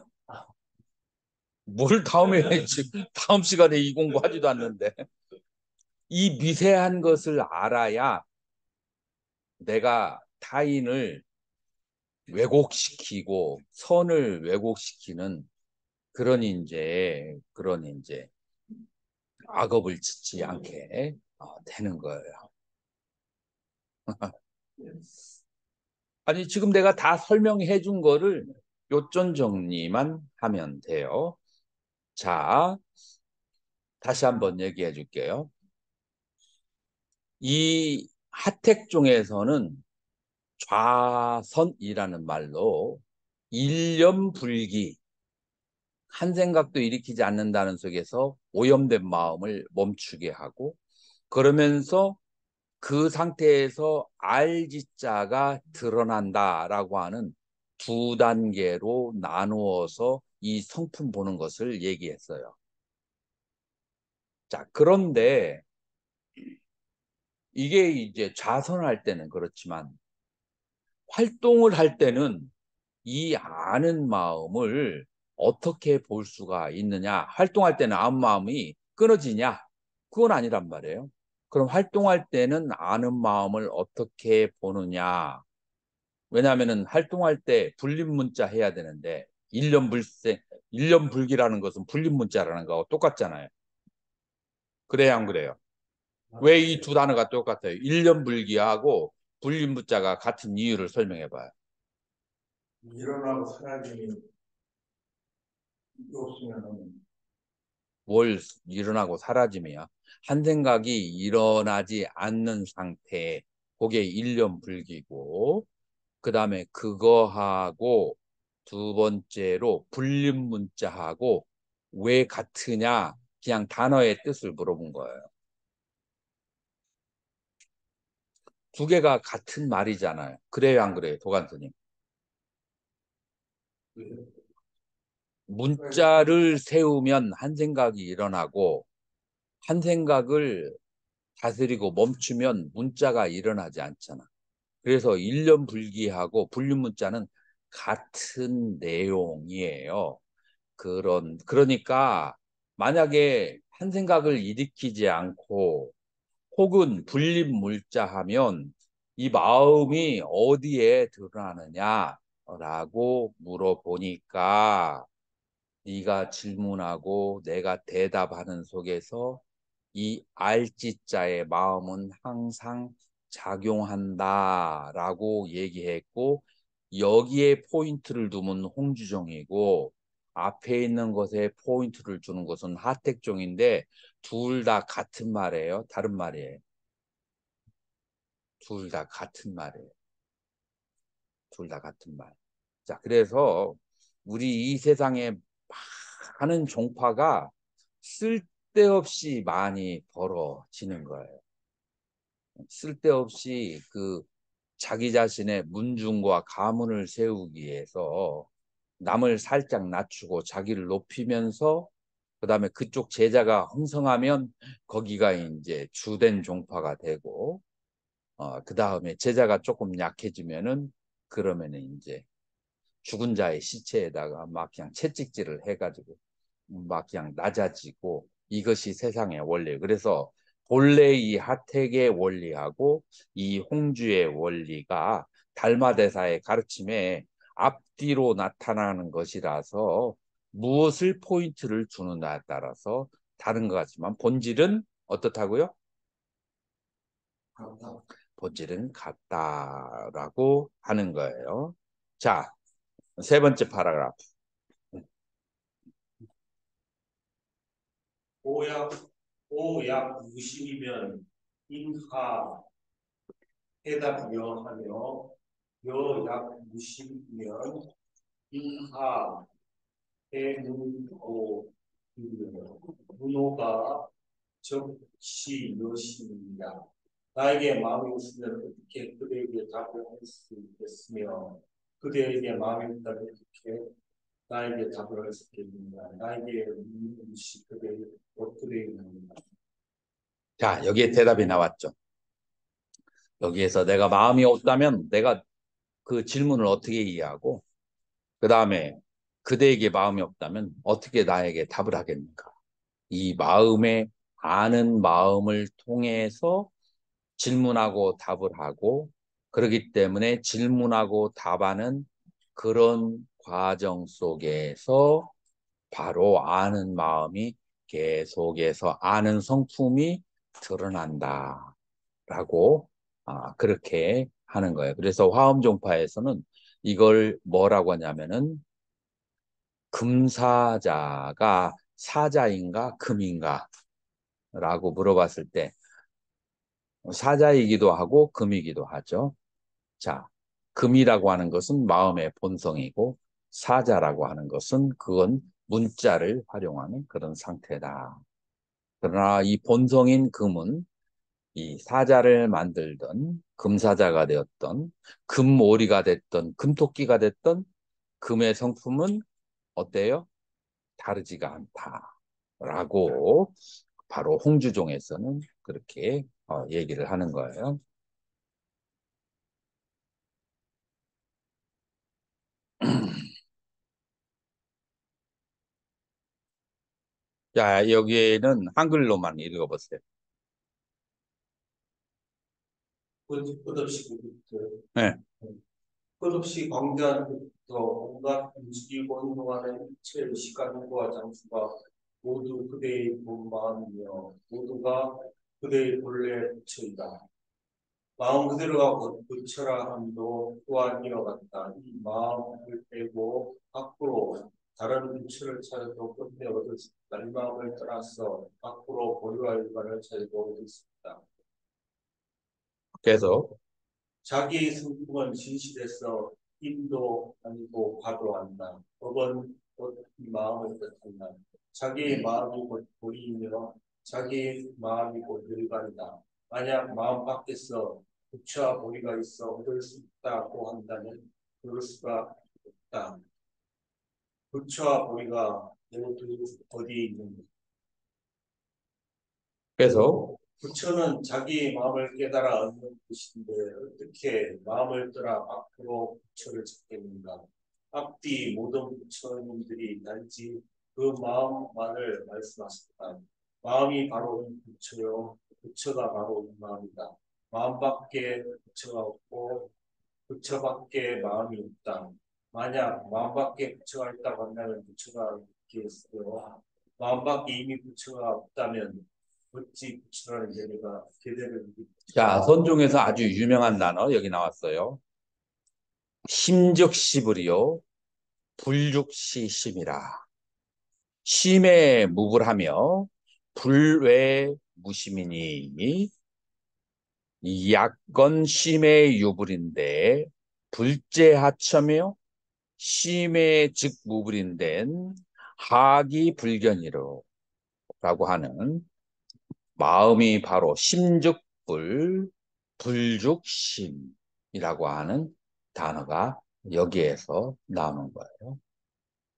뭘 다음에 지금 다음 시간에 이 공부하지도 않는데 이 미세한 것을 알아야 내가 타인을 왜곡시키고 선을 왜곡시키는 그런 이제 악업을 짓지 않게 되는 거예요. 아니 지금 내가 다 설명해 준 거를 요점 정리만 하면 돼요. 자, 다시 한번 얘기해 줄게요. 이 하택종에서는 좌선이라는 말로 일념불기 한 생각도 일으키지 않는다는 속에서 오염된 마음을 멈추게 하고 그러면서 그 상태에서 알지자가 드러난다라고 하는 두 단계로 나누어서 이 성품 보는 것을 얘기했어요. 자, 그런데 이게 이제 자선할 때는 그렇지만 활동을 할 때는 이 아는 마음을 어떻게 볼 수가 있느냐? 활동할 때는 아는 마음이 끊어지냐? 그건 아니란 말이에요. 그럼 활동할 때는 아는 마음을 어떻게 보느냐? 왜냐하면은 활동할 때 불림 문자 해야 되는데 일년 불기라는 것은 불림 문자라는 거하고 똑같잖아요. 그래야 안 그래요? 왜 이 두 단어가 똑같아요? 일년 불기하고 불림 문자가 같은 이유를 설명해 봐요. 일어나고 사라짐이 없으면 뭘 일어나고 사라짐이야. 한 생각이 일어나지 않는 상태, 그게 일념불기고, 그 다음에 그거하고 두 번째로 불림 문자하고 왜 같으냐? 그냥 단어의 뜻을 물어본 거예요. 두 개가 같은 말이잖아요. 그래요, 안 그래요, 도관스님? 문자를 세우면 한 생각이 일어나고 한 생각을 다스리고 멈추면 문자가 일어나지 않잖아. 그래서 일념불기하고 불륜문자는 같은 내용이에요. 그러니까 만약에 한 생각을 일으키지 않고 혹은 불림물자 하면 이 마음이 어디에 드러나느냐라고 물어보니까 네가 질문하고 내가 대답하는 속에서 이 알지자의 마음은 항상 작용한다라고 얘기했고 여기에 포인트를 두면 홍주종이고 앞에 있는 것에 포인트를 주는 것은 하택종인데 둘 다 같은 말이에요. 다른 말이에요. 둘 다 같은 말이에요. 둘 다 같은 말. 자, 그래서 우리 이 세상에 많은 종파가 쓸데없이 많이 벌어지는 거예요. 쓸데없이 그 자기 자신의 문중과 가문을 세우기 위해서 남을 살짝 낮추고 자기를 높이면서 그다음에 그쪽 제자가 흥성하면 거기가 이제 주된 종파가 되고 그다음에 제자가 조금 약해지면은 그러면은 이제 죽은 자의 시체에다가 막 그냥 채찍질을 해가지고 막 그냥 낮아지고 이것이 세상의 원리. 그래서 본래 이 하택의 원리하고 이 홍주의 원리가 달마대사의 가르침에 앞뒤로 나타나는 것이라서 무엇을 포인트를 주느냐에 따라서 다른 것 같지만 본질은 어떻다고요? 본질은 같다라고 하는 거예요. 자, 세 번째 파라그라프. 오약 오약 60이면 인하 해답여 하며 여약 60이면 인하 해문고 문호가 적시 여신이다. 나에게 마음이 없으면 어떻게 그대에게 답을 할 수 있겠으며 그대에게 마음이 없다면 어떻게 나에게 답을 할 수 있겠느냐. 나에게 묻는 것이 그대에게 묻는다. 자, 여기에 대답이 나왔죠. 여기에서 내가 마음이 없다면 내가 그 질문을 어떻게 이해하고 그 다음에 그대에게 마음이 없다면 어떻게 나에게 답을 하겠는가. 이 마음의 아는 마음을 통해서 질문하고 답을 하고 그렇기 때문에 질문하고 답하는 그런 과정 속에서 바로 아는 마음이 계속해서 아는 성품이 드러난다라고 그렇게 하는 거예요. 그래서 화엄종파에서는 이걸 뭐라고 하냐면은 금사자가 사자인가 금인가 라고 물어봤을 때 사자이기도 하고 금이기도 하죠. 자, 금이라고 하는 것은 마음의 본성이고 사자라고 하는 것은 그건 문자를 활용하는 그런 상태다. 그러나 이 본성인 금은 이 사자를 만들던 금사자가 되었던 금오리가 됐던 금토끼가 됐던 금의 성품은 어때요? 다르지가 않다라고 바로 홍주종에서는 그렇게 얘기를 하는 거예요. 자, 여기에는 한글로만 읽어보세요. 끝없이 그부터 네. 끝없이 광대한 그부터 온갖 움직이고 행동하는 일체의 시간과 장수가 모두 그대의 본 마음이며 모두가 그대의 본래 부처이다. 마음 그대로가 곧 부처라 함도 또한 이와 같다. 이 마음을 빼고 밖으로 다른 부처를 찾아도 끝내 얻을 수 없다. 이 마음을 떠나서 밖으로 보유와 일관을 찾아도 얻을 수 없다. 계속. 자기의 성품은 진실에서 힘도 아니고 과도 한다. 법은 곧 이 마음을 뜻한다. 자기의 마음이 곧 도리이며 자기의 마음이 곧 일관이다. 만약 마음 밖에서 부처와 보리가 있어 얻을 수 있다고 한다면 그럴 수가 없다. 부처와 보리가 모두 어디에 있는가? 계속. 부처는 자기 마음을 깨달아 얻는 것인데 어떻게 마음을 떠나 앞으로 부처를 찾겠는가? 앞뒤 모든 부처님들이 단지 그 마음만을 말씀하셨다. 마음이 바로 이 부처요. 부처가 바로 이 마음이다. 마음밖에 부처가 없고 부처밖에 마음이 없다. 만약 마음밖에 부처가 있다고 한다면 부처가 있겠어요. 마음밖에 이미 부처가 없다면 어찌 부처라는 제도가 제대로 자, 선중에서 아주 유명한 단어 여기 나왔어요. 심즉시불이요. 불육시심이라. 심에 무불하며 불외 무심이니 약건 심의 유불인데 불제하처며 심의 즉무불인데 하기 불견이로 라고 하는 마음이 바로 심즉불 불죽심이라고 하는 단어가 여기에서 나오는 거예요.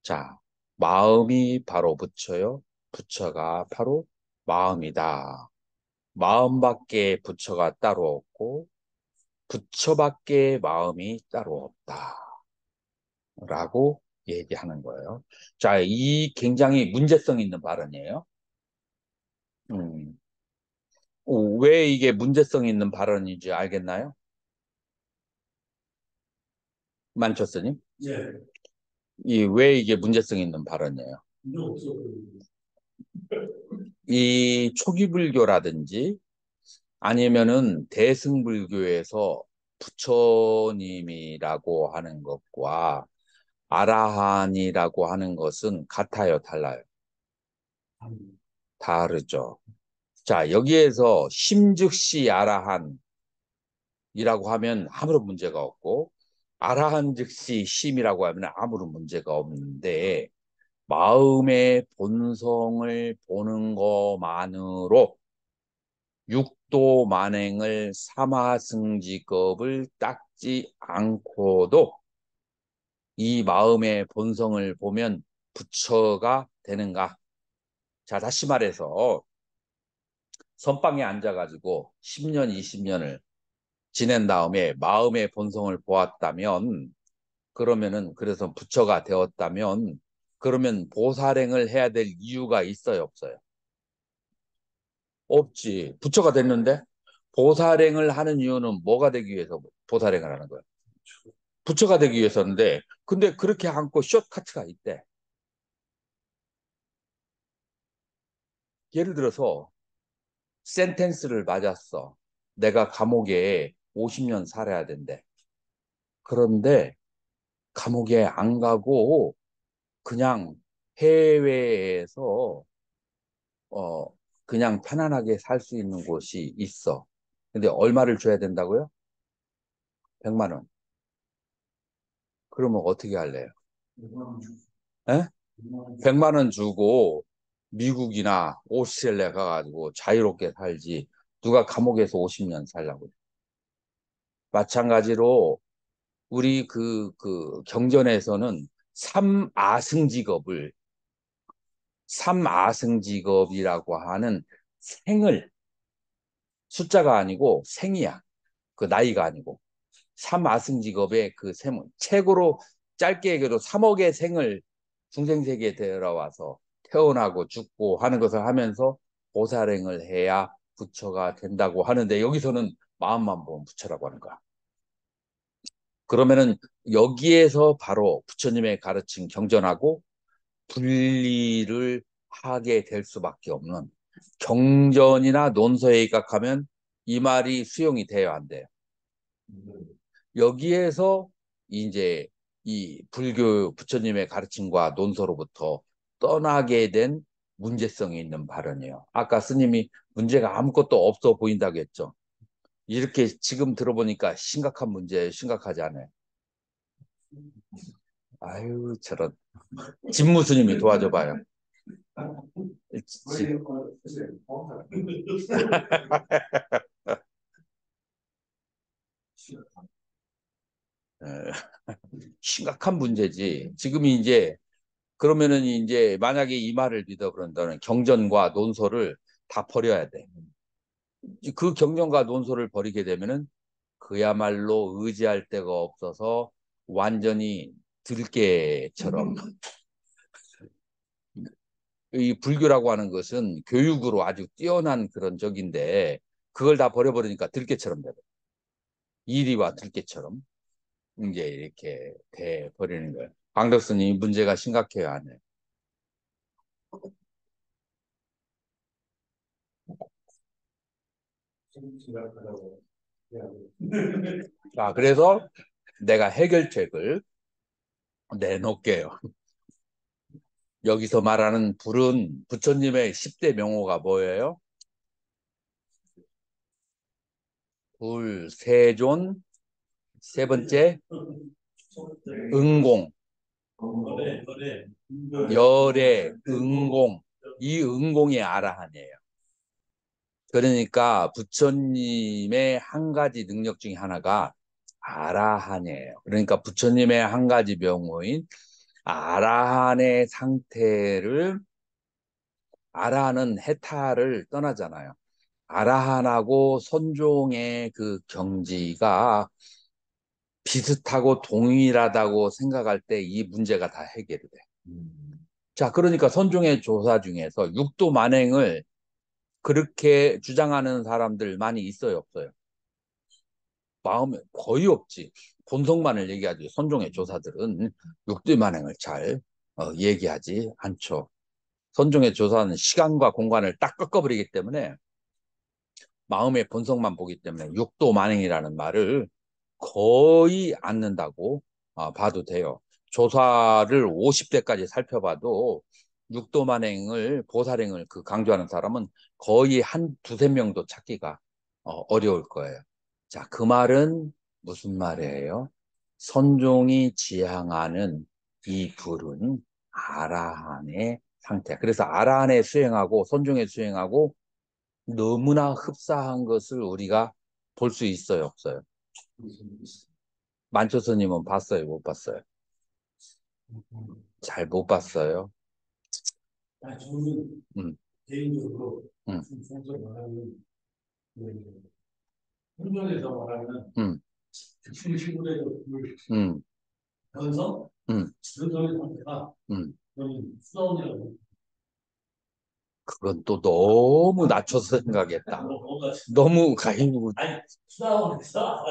자, 마음이 바로 부처요. 부처가 바로 마음이다. 마음밖에 부처가 따로 없고 부처밖에 마음이 따로 없다. 라고 얘기하는 거예요. 자, 이 굉장히 문제성 있는 발언이에요. 음, 왜 이게 문제성 있는 발언인지 알겠나요? 만초스님? 예, 왜 이게 문제성 있는 발언이에요? 이게 없어. 이 초기 불교라든지 아니면은 대승불교에서 부처님이라고 하는 것과 아라한이라고 하는 것은 같아요, 달라요? 다르죠. 자, 여기에서 심즉시 아라한이라고 하면 아무런 문제가 없고 아라한 즉시 심이라고 하면 아무런 문제가 없는데 마음의 본성을 보는 것만으로 육도 만행을 삼화승지급을 닦지 않고도 이 마음의 본성을 보면 부처가 되는가? 자, 다시 말해서 선방에 앉아가지고 10년, 20년을 지낸 다음에 마음의 본성을 보았다면 그러면은 그래서 부처가 되었다면 그러면 보살행을 해야 될 이유가 있어요, 없어요? 없지. 부처가 됐는데 보살행을 하는 이유는 뭐가 되기 위해서 보살행을 하는 거야? 부처가 되기 위해서인데 근데 그렇게 않고 숏카트가 있대. 예를 들어서 센텐스를 맞았어. 내가 감옥에 50년 살아야 된대. 그런데 감옥에 안 가고 그냥 해외에서 어 그냥 편안하게 살 수 있는 곳이 있어. 근데 얼마를 줘야 된다고요? 100만 원. 그러면 어떻게 할래요? 에? 100만 원 주고 미국이나 오스트레일리아 가가지고 자유롭게 살지. 누가 감옥에서 50년 살라고. 마찬가지로 우리 그 경전에서는 삼아승직업을 삼아승직업이라고 하는 생을 숫자가 아니고 생이야. 그 나이가 아니고 삼아승직업의 그 책으로 짧게 얘기해도 3억의 생을 중생세계에 들어와서 태어나고 죽고 하는 것을 하면서 보살행을 해야 부처가 된다고 하는데 여기서는 마음만 보면 부처라고 하는 거야. 그러면은 여기에서 바로 부처님의 가르친 경전하고 분리를 하게 될 수밖에 없는 경전이나 논서에 입각하면 이 말이 수용이 돼야 안 돼요. 여기에서 이제 이 불교 부처님의 가르침과 논서로부터 떠나게 된 문제성이 있는 발언이에요. 아까 스님이 문제가 아무것도 없어 보인다고 했죠. 이렇게 지금 들어보니까 심각한 문제, 심각하지 않아요. 아유, 저런. 진무 스님이 도와줘 봐요. 심각한 문제지. 지금 이제 그러면은 이제 만약에 이 말을 믿어 그런다면 경전과 논소를 다 버려야 돼. 그 경전과 논소를 버리게 되면은 그야말로 의지할 데가 없어서 완전히 들깨처럼 이 불교라고 하는 것은 교육으로 아주 뛰어난 그런 적인데 그걸 다 버려버리니까 들깨처럼 돼. 이리와 들깨처럼 이제 이렇게 돼 버리는 거예요. 광덕스님 문제가 심각해요, 안 해요? 생각하라고. 자, 그래서 내가 해결책을 내놓을게요. 여기서 말하는 불은 부처님의 10대 명호가 뭐예요? 불, 세존, 세 번째 응공, 열애, 응공. 이 응공이 아라한이에요. 그러니까 부처님의 한 가지 능력 중에 하나가 아라한이에요. 그러니까 부처님의 한 가지 명호인 아라한의 상태를 아라한은 해탈을 떠나잖아요. 아라한하고 선종의 그 경지가 비슷하고 동일하다고 생각할 때 이 문제가 다 해결이 돼. 자, 그러니까 선종의 조사 중에서 육도 만행을 그렇게 주장하는 사람들 많이 있어요, 없어요? 마음에 거의 없지. 본성만을 얘기하지. 선종의 조사들은 육도 만행을 잘 얘기하지 않죠. 선종의 조사는 시간과 공간을 딱 꺾어버리기 때문에 마음의 본성만 보기 때문에 육도 만행이라는 말을 거의 않는다고 봐도 돼요. 조사를 50대까지 살펴봐도 육도 만행을 보살행을 그 강조하는 사람은 거의 한 두세 명도 찾기가 어려울 거예요. 자, 그 말은 무슨 말이에요? 선종이 지향하는 이 불은 아라한의 상태. 그래서 아라한의 수행하고 선종의 수행하고 너무나 흡사한 것을 우리가 볼 수 있어요, 없어요? 만초스님은 봤어요, 못 봤어요? 잘 못 봤어요. 저는 음, 개인적으로 음, 평소 말하는 훈련에서 말하는 음, 특수 시골의 음, 변성, 음, 변성의 상태가 음. 저는 수다원이라고. 그건 또 너무 낮춰서 생각했다. 뭐가 너무 가히고, 아니 수다원에서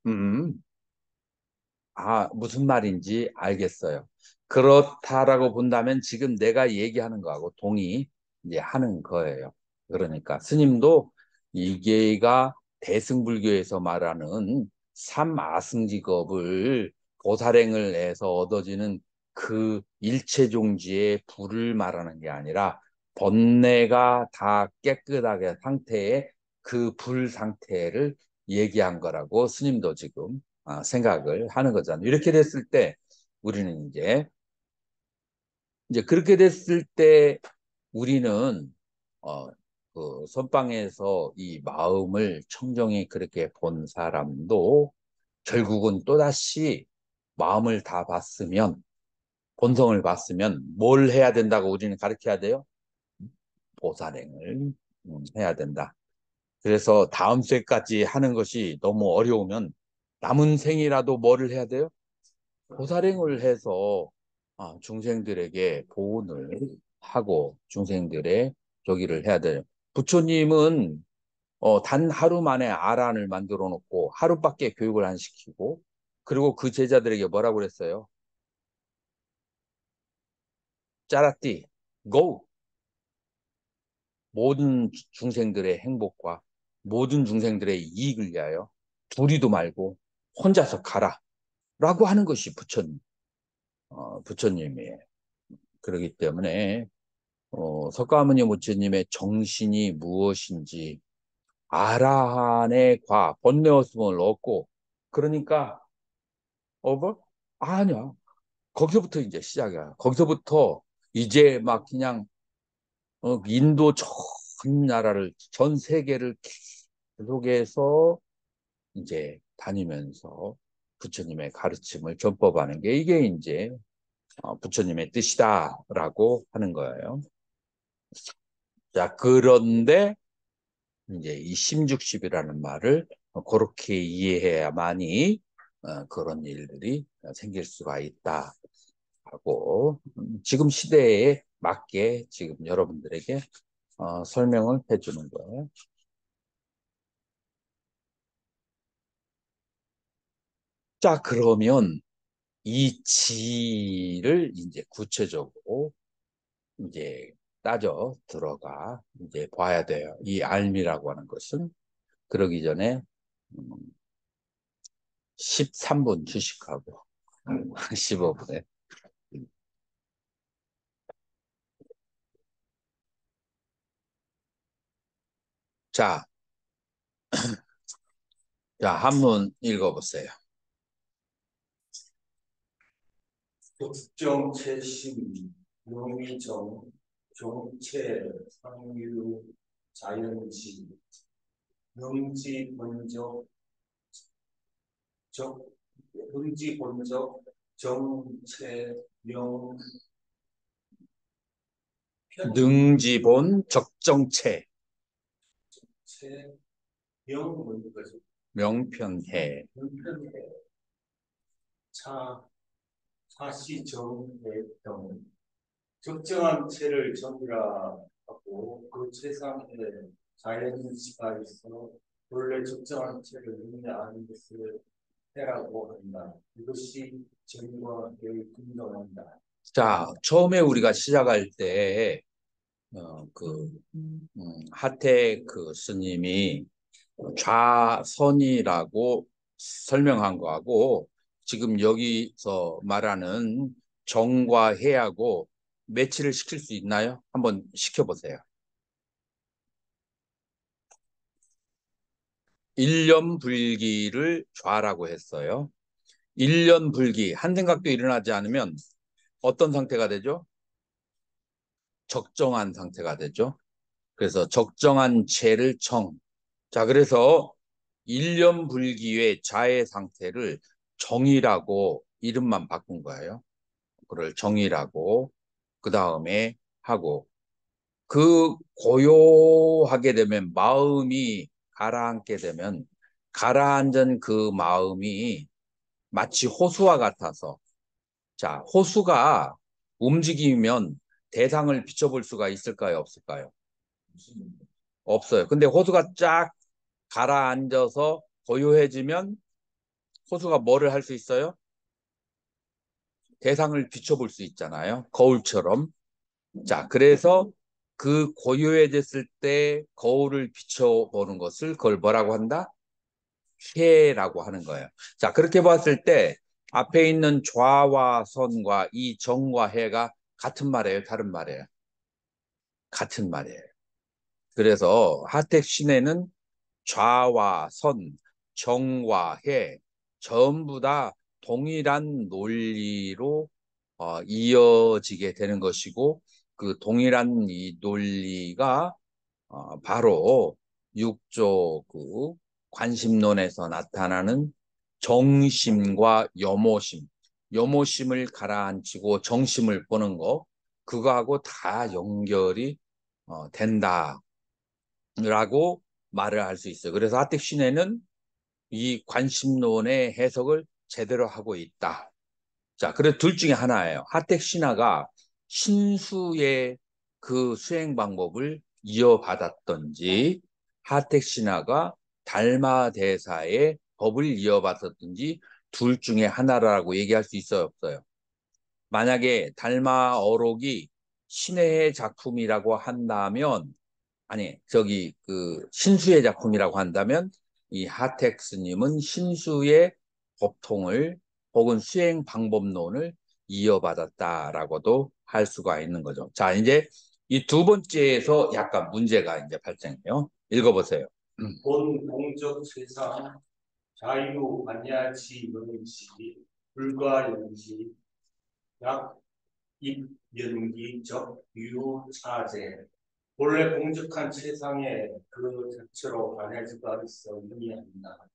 음, 무슨 말인지 알겠어요. 그렇다라고 본다면 지금 내가 얘기하는 거하고 동의 이제 하는 거예요. 그러니까 스님도 이게가 대승불교에서 말하는 삼아승직업을 보살행을 해서 얻어지는 그 일체종지의 불을 말하는 게 아니라 본내가 다 깨끗하게 상태의 그 불 상태를 얘기한 거라고 스님도 지금 생각을 하는 거잖아요. 이렇게 됐을 때 우리는 이제 그렇게 됐을 때 우리는 그 선방에서 이 마음을 청정히 그렇게 본 사람도 결국은 또다시 마음을 다 봤으면, 본성을 봤으면 뭘 해야 된다고 우리는 가르쳐야 돼요? 보살행을 해야 된다. 그래서 다음 세까지 하는 것이 너무 어려우면 남은 생이라도 뭐를 해야 돼요? 보살행을 해서 중생들에게 보훈을 하고 중생들의 저기를 해야 돼요. 부처님은 단 하루 만에 아란을 만들어 놓고 하루밖에 교육을 안 시키고 그리고 그 제자들에게 뭐라고 그랬어요? 짜라띠, go! 모든 중생들의 행복과 모든 중생들의 이익을 위하여 둘이도 말고 혼자서 가라 라고 하는 것이 부처님이에요. 그렇기 때문에 석가모니 부처님의 정신이 무엇인지 아라한의 번뇌없음을 얻고 그러니까 뭐? 아니야. 거기서부터 이제 시작이야. 거기서부터 이제 막 그냥 인도 전 나라를 전 세계를 계속해서 이제 다니면서 부처님의 가르침을 전법하는 게 이게 이제 부처님의 뜻이다라고 하는 거예요. 자, 그런데 이제 이 심죽십이라는 말을 그렇게 이해해야만이 그런 일들이 생길 수가 있다고 지금 시대에 맞게 지금 여러분들에게 설명을 해주는 거예요. 자, 그러면 이 지를 이제 구체적으로 이제 따져 들어가 이제 봐야 돼요. 이 알미라고 하는 것은 그러기 전에 13분 휴식하고 15분에 자, 자, 한문 읽어보세요. 특정 최신 용의정 종체 상류 자연지 능지 본적 적 능지 본적 정체 명체 능지본 적정체 명 뭔가지 명편해 명편해 차 사시정해경 적정한 체를 정의라 하고 그 체상에 자연시가 있어 원래 적정한 체를 의미하는 것을 해라고 한다. 이것이 정의와 근거한다. 자, 처음에 우리가 시작할 때 하태 그 스님이 좌선이라고 설명한 거하고 지금 여기서 말하는 정과 해하고 매치를 시킬 수 있나요? 한번 시켜보세요. 일념불기를 좌라고 했어요. 일념불기, 한 생각도 일어나지 않으면 어떤 상태가 되죠? 적정한 상태가 되죠. 그래서 적정한 체를 청. 자, 그래서 일념불기의 자의 상태를 정이라고 이름만 바꾼 거예요. 그걸 정이라고 그 다음에 하고 그 고요하게 되면 마음이 가라앉게 되면 가라앉은 그 마음이 마치 호수와 같아서 자, 호수가 움직이면 대상을 비춰볼 수가 있을까요? 없을까요? 없어요. 근데 호수가 쫙 가라앉아서 고요해지면 호수가 뭐를 할 수 있어요? 대상을 비춰볼 수 있잖아요. 거울처럼. 자, 그래서 그 고요해졌을 때 거울을 비춰보는 것을 그걸 뭐라고 한다? 해라고 하는 거예요. 자, 그렇게 봤을 때 앞에 있는 좌와 선과 이 정과 해가 같은 말이에요? 다른 말이에요? 같은 말이에요. 그래서 하택 신에는 좌와 선, 정과 해 전부 다 동일한 논리로 이어지게 되는 것이고 그 동일한 이 논리가 바로 육조 그 관심론에서 나타나는 정심과 염오심. 염호심을 가라앉히고 정심을 보는 거, 그거하고 다 연결이 된다라고 말을 할 수 있어요. 그래서 하택신해는 이 관심론의 해석을 제대로 하고 있다. 자, 그래 둘 중에 하나예요. 하택신화가 신수의 그 수행 방법을 이어받았던지, 하택신화가 달마대사의 법을 이어받았던지 둘 중에 하나라고 얘기할 수 있어요, 없어요? 만약에 달마어록이 신의 작품이라고 한다면, 아니, 저기 그 신수의 작품이라고 한다면 이 하택 스님은 신수의 법통을 혹은 수행 방법론을 이어받았다라고도 할 수가 있는 거죠. 자, 이제 이 두 번째에서 약간 문제가 이제 발생해요. 읽어보세요. 본 공적 세상 자유 반야지 영지 불가영지 약 입연기적 유차제 본래 공적한 세상에 그 자체로 반야지가 있어 의미한다.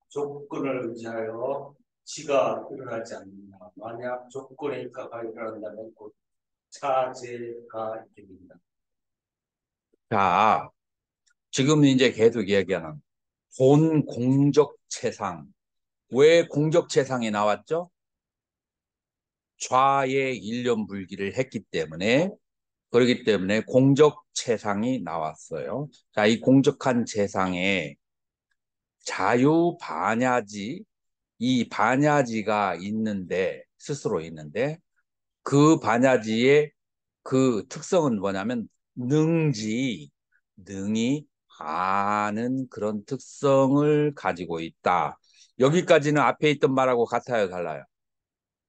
조건을 의지하여 지가 일어나지 않는다. 만약 조건에 입각하여 일어난다면 곧 차제가 있게 된다. 자, 지금 이제 계속 얘기하는 본 공적체상. 왜 공적체상이 나왔죠? 좌의 일념불기를 했기 때문에, 그렇기 때문에 공적체상이 나왔어요. 자, 이 공적한 재상에 자유반야지, 이 반야지가 있는데, 스스로 있는데, 그 반야지의 그 특성은 뭐냐면 능지, 능히 아는 그런 특성을 가지고 있다. 여기까지는 앞에 있던 말하고 같아요, 달라요?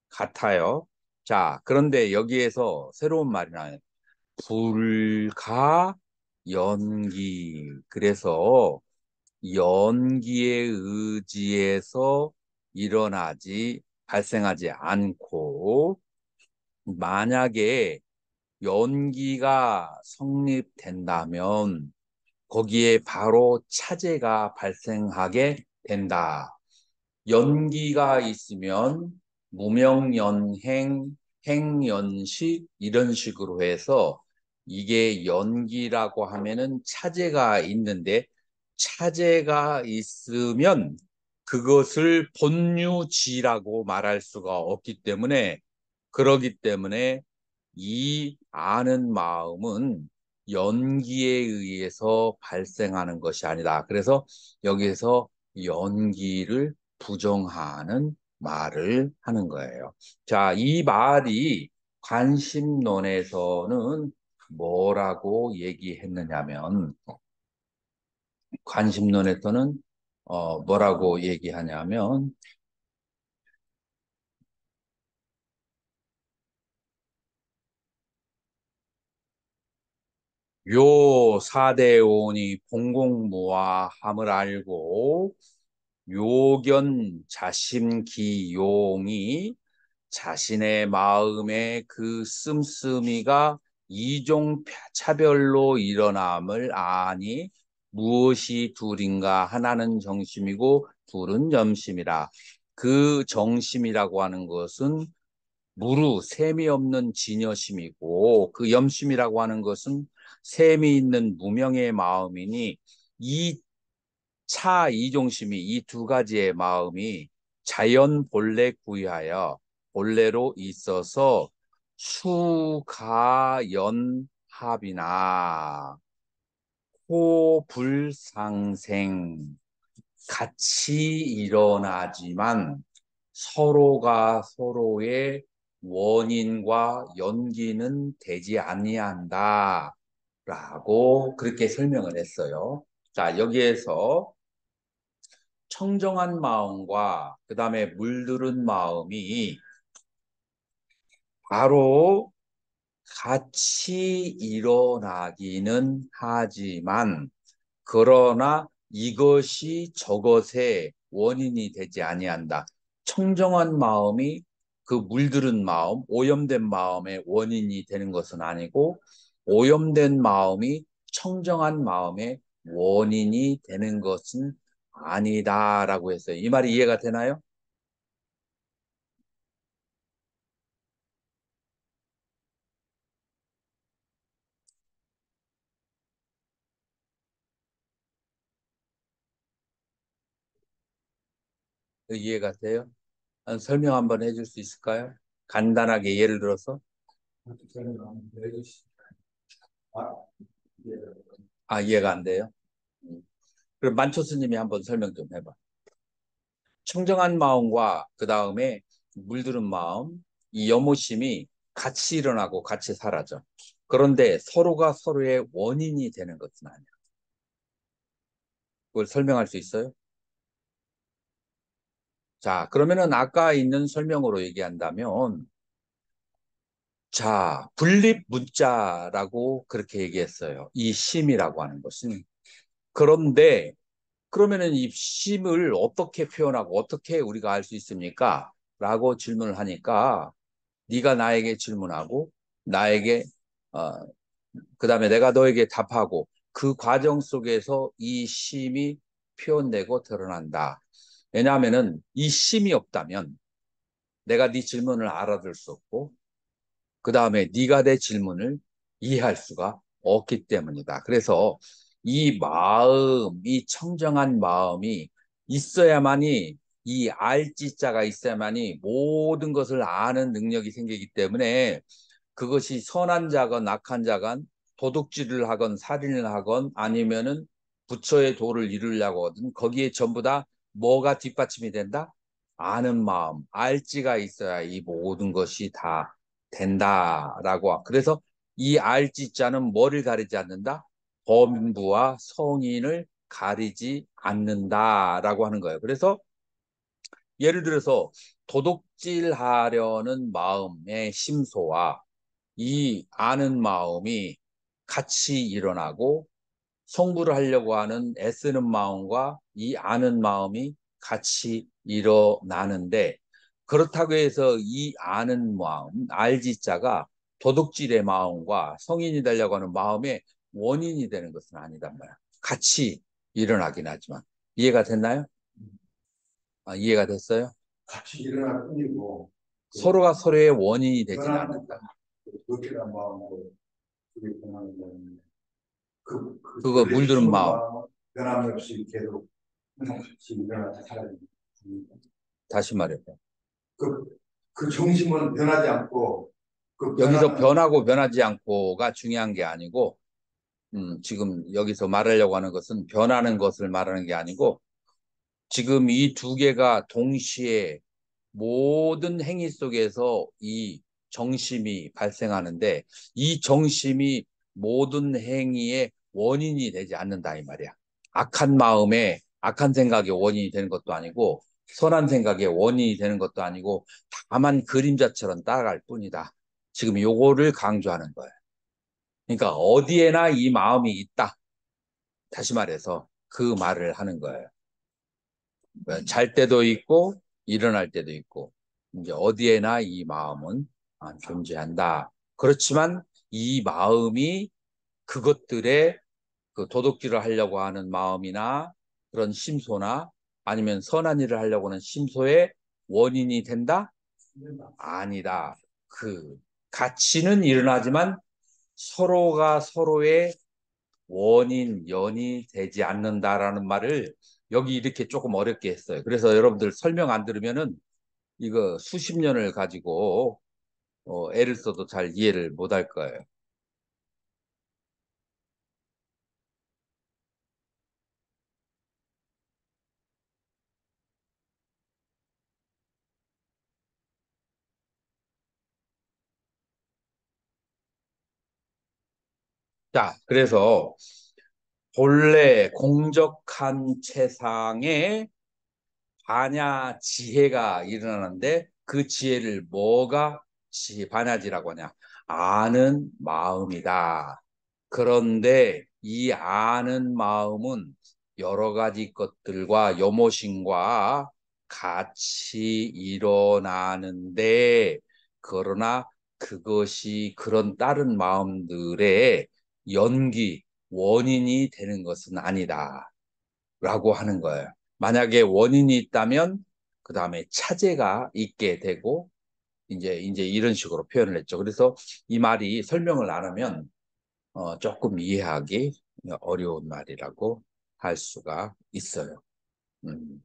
같아요. 자, 그런데 여기에서 새로운 말이 나와요. 불가 연기. 그래서 연기에 의지해서 발생하지 않고, 만약에 연기가 성립된다면 거기에 바로 차제가 발생하게 된다. 연기가 있으면 무명연행, 행연식 이런 식으로 해서 이게 연기라고 하면은 차제가 있는데, 차제가 있으면 그것을 본유지라고 말할 수가 없기 때문에, 그러기 때문에 이 아는 마음은 연기에 의해서 발생하는 것이 아니다. 그래서 여기에서 연기를 부정하는 말을 하는 거예요. 자, 이 말이 관심론에서는 뭐라고 얘기했느냐면, 관심론에서는 뭐라고 얘기하냐면, 요 사대온이 봉공무화함을 알고 요견 자심기용이 자신의 마음의 그 씀씀이가 이종 차별로 일어남을 아니, 무엇이 둘인가, 하나는 정심이고 둘은 염심이라. 그 정심이라고 하는 것은 무루 셈이 없는 진여심이고, 그 염심이라고 하는 것은 셈이 있는 무명의 마음이니, 이 이종심이, 이 두 가지의 마음이 자연 본래 구하여 본래로 있어서 수가연합이나 호불상생 같이 일어나지만 서로가 서로의 원인과 연기는 되지 아니한다 라고 그렇게 설명을 했어요. 자, 여기에서 청정한 마음과 그 다음에 물들은 마음이 바로 같이 일어나기는 하지만, 그러나 이것이 저것의 원인이 되지 아니한다. 청정한 마음이 그 물들은 마음, 오염된 마음의 원인이 되는 것은 아니고, 오염된 마음이 청정한 마음의 원인이 되는 것은 아니다라고 했어요. 이 말이 이해가 되나요? 이해가 돼요? 설명 한번 해줄 수 있을까요? 간단하게 예를 들어서. 예. 이해가 안 돼요? 그럼 만초 스님이 한번 설명 좀 해봐. 청정한 마음과 그 다음에 물들은 마음, 이 염오심이 같이 일어나고 같이 사라져. 그런데 서로가 서로의 원인이 되는 것은 아니야. 그걸 설명할 수 있어요? 자, 그러면은 아까 있는 설명으로 얘기한다면, 자, 분립 문자라고 그렇게 얘기했어요. 이 심이라고 하는 것은. 그런데 그러면은 이 심을 어떻게 표현하고 어떻게 우리가 알 수 있습니까? 라고 질문을 하니까 네가 나에게 질문하고 나에게 어, 그다음에 내가 너에게 답하고 그 과정 속에서 이 심이 표현되고 드러난다. 왜냐하면은 이 심이 없다면 내가 네 질문을 알아들 수 없고 그 다음에 네가 내 질문을 이해할 수가 없기 때문이다. 그래서 이 마음, 이 청정한 마음이 있어야만이 이 알지자가 있어야만이 모든 것을 아는 능력이 생기기 때문에 그것이 선한 자건 악한 자건 도둑질을 하건 살인을 하건 아니면은 부처의 도를 이루려고 하든 거기에 전부 다 뭐가 뒷받침이 된다? 아는 마음, 알지가 있어야 이 모든 것이 다 된다라고. 그래서 이 알지자는 뭐를 가리지 않는다? 범부와 성인을 가리지 않는다라고 하는 거예요. 그래서 예를 들어서 도둑질하려는 마음의 심소와 이 아는 마음이 같이 일어나고 성불을 하려고 하는 애쓰는 마음과 이 아는 마음이 같이 일어나는데 그렇다고 해서 이 아는 마음, 알지자가 도둑질의 마음과 성인이 되려고 하는 마음의 원인이 되는 것은 아니단 말이야. 같이 일어나긴 하지만. 이해가 됐나요? 이해가 됐어요? 같이 일어날 뿐이고 서로가 서로의 원인이 되지는 변하는 않는다. 그렇게란 마음으로 그게 변하는 거는데 그거 그게 물드는 숨은 마음. 마음은 변함이 없이 계속 같이 일어나서 살아야 됩니다. 다시 말해봐. 그, 그 중심은 변하지 않고 그 여기서 변화는 변하고 변하지 않고가 중요한 게 아니고 지금 여기서 말하려고 하는 것은 변하는 것을 말하는 게 아니고 지금 이 두 개가 동시에 모든 행위 속에서 이 정심이 발생하는데 이 정심이 모든 행위의 원인이 되지 않는다 이 말이야. 악한 마음에 악한 생각의 원인이 되는 것도 아니고 선한 생각의 원인이 되는 것도 아니고 다만 그림자처럼 따라갈 뿐이다. 지금 요거를 강조하는 거예요. 그러니까 어디에나 이 마음이 있다. 다시 말해서 그 말을 하는 거예요. 잘 때도 있고 일어날 때도 있고 이제 어디에나 이 마음은 존재한다. 그렇지만 이 마음이 그것들의 그 도둑질을 하려고 하는 마음이나 그런 심소나 아니면 선한 일을 하려고 하는 심소의 원인이 된다? 아니다. 그 가치는 일어나지만 서로가 서로의 원인, 연이 되지 않는다라는 말을 여기 이렇게 조금 어렵게 했어요. 그래서 여러분들 설명 안 들으면은 이거 수십 년을 가지고 애를 써도 잘 이해를 못 할 거예요. 자, 그래서 본래 공적한 세상에 반야 지혜가 일어나는데 그 지혜를 뭐가 반야지라고 하냐? 아는 마음이다. 그런데 이 아는 마음은 여러 가지 것들과 염오심과 같이 일어나는데 그러나 그것이 그런 다른 마음들의 연기, 원인이 되는 것은 아니다. 라고 하는 거예요. 만약에 원인이 있다면 그 다음에 차제가 있게 되고 이제 이런 식으로 표현을 했죠. 그래서 이 말이 설명을 안 하면 조금 이해하기 어려운 말이라고 할 수가 있어요. 음.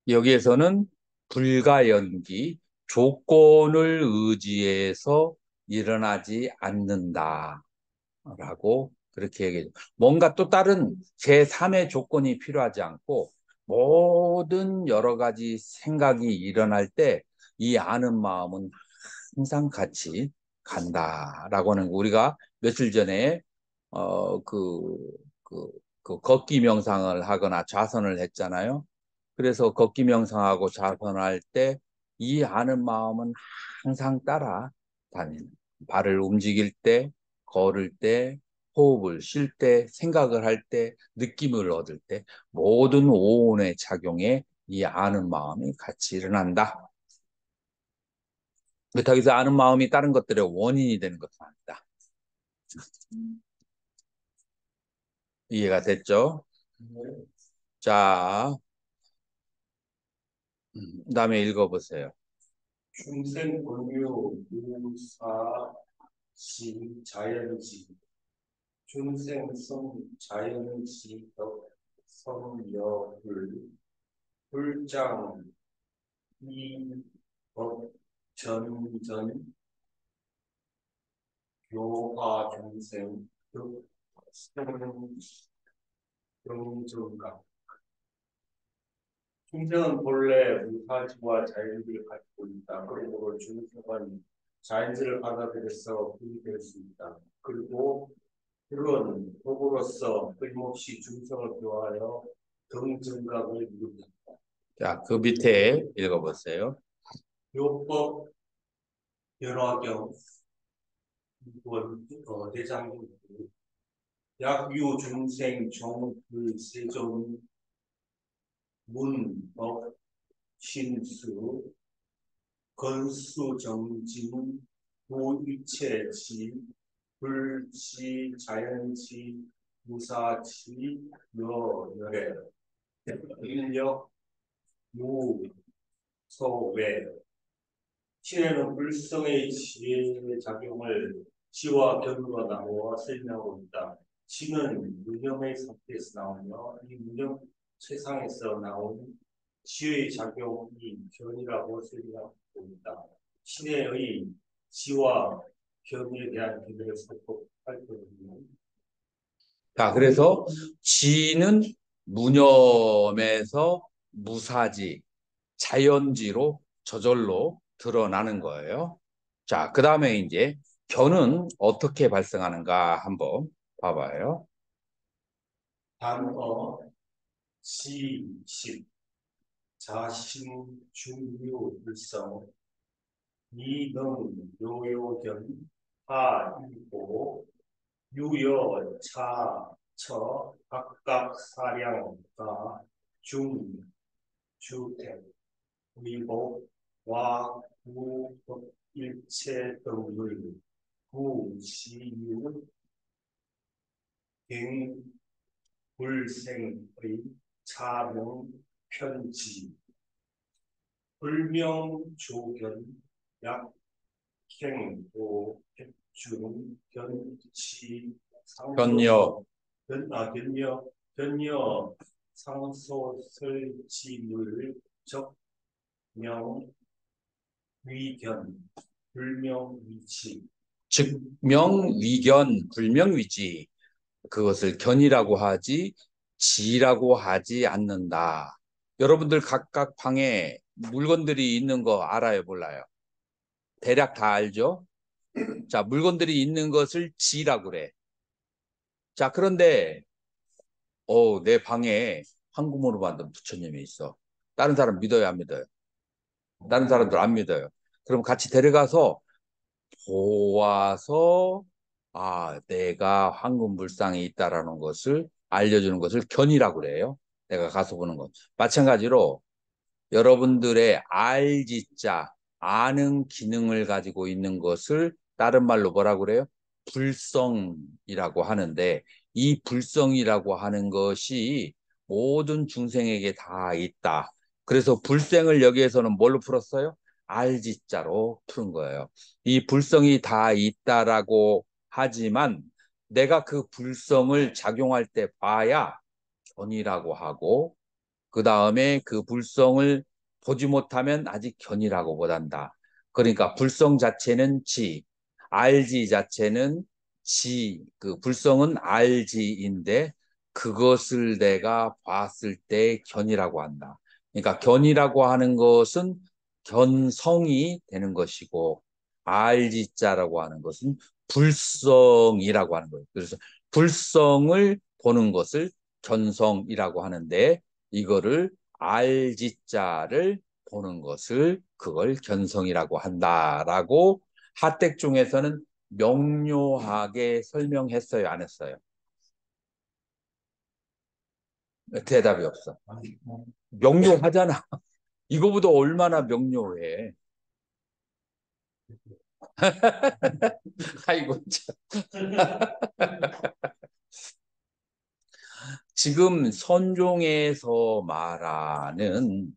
여기에서는 불가연기, 조건을 의지해서 일어나지 않는다라고 그렇게 얘기해요. 뭔가 또 다른 제3의 조건이 필요하지 않고 모든 여러 가지 생각이 일어날 때 이 아는 마음은 항상 같이 간다라고 하는 거. 우리가 며칠 전에 어, 그, 그, 그 걷기 명상을 하거나 좌선을 했잖아요. 그래서 걷기 명상하고 좌선할 때 이 아는 마음은 항상 따라 다니는. 발을 움직일 때, 걸을 때, 호흡을 쉴 때, 생각을 할 때, 느낌을 얻을 때 모든 오온의 작용에 이 아는 마음이 같이 일어난다. 그렇다고 해서 아는 마음이 다른 것들의 원인이 되는 것은 아니다. 이해가 됐죠? 자, 그다음에 읽어보세요. 중생 본유 무사 시 자연지 중생성 자연지 성여불 불장 이법 전전 교화 중생 극성경정각 중생은 본래 무사지와 자연지를 가지고 있다. 그러므로 중생은 자연지를 받아들여서 불이 될 수 있다. 그리고 그런 도구로서 끊임없이 중생을 교하여 경증각을 이룬다. 자, 그 밑에 읽어보세요. 요법 열화경 대장경 약유 중생 종그 세종 문법 신수 건수 정진 무이체지 불지 자연지 무사지 여열애 인력 무소외 신에는 불성의 지혜의 작용을 지와 견으로 나누어 설명하고 있다. 지는 무념의 상태에서 나오며 이 무념 세상에서 나온 지의 작용이 견이라고 설명하고 있다. 신의 지와 견에 대한 기능을 설득할 것입니다. 자, 그래서 지는 무념에서 무사지, 자연지로 저절로 드러나는 거예요. 자, 그 다음에 이제 견은 어떻게 발생하는가 한번 봐봐요. 단어, 지식, 자신, 중유, 불성, 이능, 요요견, 하이고, 유여, 차, 처, 각각, 사량가, 중, 주택, 위복, 와, 구, 일체 등물, 구, 시유, 갱, 불생의, 차명, 편지, 불명, 조견, 약행, 도, 백중, 견치, 상소, 견여, 견여, 상소, 설지물, 적명, 위견, 불명, 위치. 즉명, 위견, 불명위지. 그것을 견이라고 하지 지라고 하지 않는다. 여러분들 각각 방에 물건들이 있는 거 알아요, 몰라요? 대략 다 알죠? 자, 물건들이 있는 것을 지라고 그래. 자, 그런데 내 방에 황금으로 만든 부처님이 있어. 다른 사람 믿어요, 안 믿어요? 다른 사람들 안 믿어요. 그럼 같이 데려가서 보아서 내가 황금불상이 있다라는 것을 알려주는 것을 견이라고 그래요. 내가 가서 보는 것. 마찬가지로 여러분들의 알지자, 아는 기능을 가지고 있는 것을 다른 말로 뭐라고 그래요? 불성이라고 하는데 이 불성이라고 하는 것이 모든 중생에게 다 있다. 그래서 불생을 여기에서는 뭘로 풀었어요? 알지자로 푸는 거예요. 이 불성이 다 있다라고 하지만 내가 그 불성을 작용할 때 봐야 견이라고 하고 그 다음에 그 불성을 보지 못하면 아직 견이라고 못한다. 그러니까 불성 자체는 지, 알지 자체는 지, 그 불성은 알지인데 그것을 내가 봤을 때 견이라고 한다. 그러니까 견이라고 하는 것은 견성이 되는 것이고 알지자라고 하는 것은 불성이라고 하는 거예요. 그래서 불성을 보는 것을 견성이라고 하는데 이거를 알지자를 보는 것을 그걸 견성이라고 한다라고 하택중에서는 명료하게 설명했어요, 안 했어요? 대답이 없어. 명료하잖아. 이거보다 얼마나 명료해. 아이고, 참. 지금 선종에서 말하는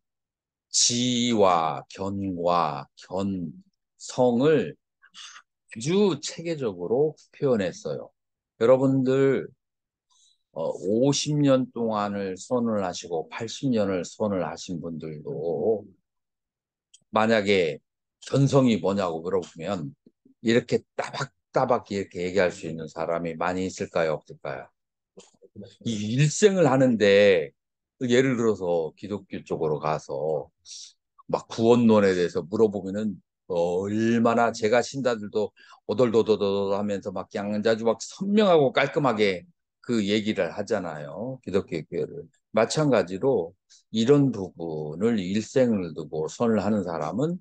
지와 견과 견성을 아주 체계적으로 표현했어요. 여러분들 50년 동안을 선을 하시고 80년을 선을 하신 분들도 만약에 견성이 뭐냐고 물어보면 이렇게 따박따박 이렇게 얘기할 수 있는 사람이 많이 있을까요? 없을까요? 이 일생을 하는데 예를 들어서 기독교 쪽으로 가서 막 구원론에 대해서 물어보면은 얼마나 제가 신자들도 오돌도도도 하면서 막 양자주 막 선명하고 깔끔하게 그 얘기를 하잖아요. 기독교 교회를. 마찬가지로 이런 부분을 일생을 두고 선을 하는 사람은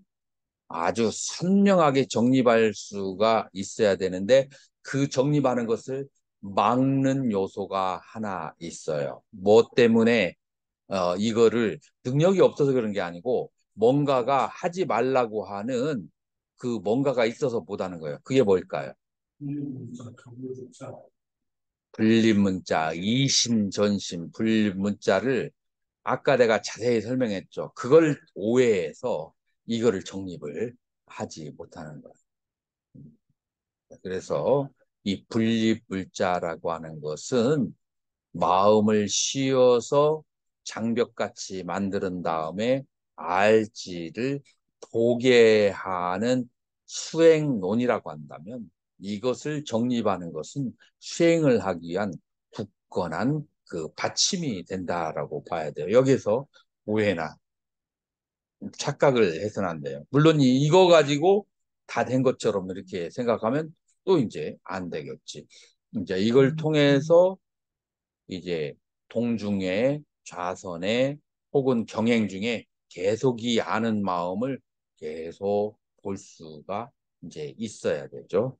아주 선명하게 정립할 수가 있어야 되는데 그 정립하는 것을 막는 요소가 하나 있어요. 뭐 때문에 이거를 능력이 없어서 그런 게 아니고 뭔가가 하지 말라고 하는 그 뭔가가 있어서 못하는 거예요. 그게 뭘까요? 분립문자, 이심전심, 분립문자를 아까 내가 자세히 설명했죠. 그걸 오해해서 이거를 정립을 하지 못하는 거예요. 그래서 이 분립물자라고 하는 것은 마음을 씌워서 장벽같이 만드는 다음에 알지를 보게 하는 수행론이라고 한다면 이것을 정립하는 것은 수행을 하기 위한 굳건한 그 받침이 된다라고 봐야 돼요. 여기서 오해나 착각을 해서는 안 돼요. 물론 이거 가지고 다 된 것처럼 이렇게 생각하면 또 이제 안 되겠지. 이제 이걸 통해서 이제 동중에 좌선에 혹은 경행 중에 계속 이 아는 마음을 계속 볼 수가 이제 있어야 되죠.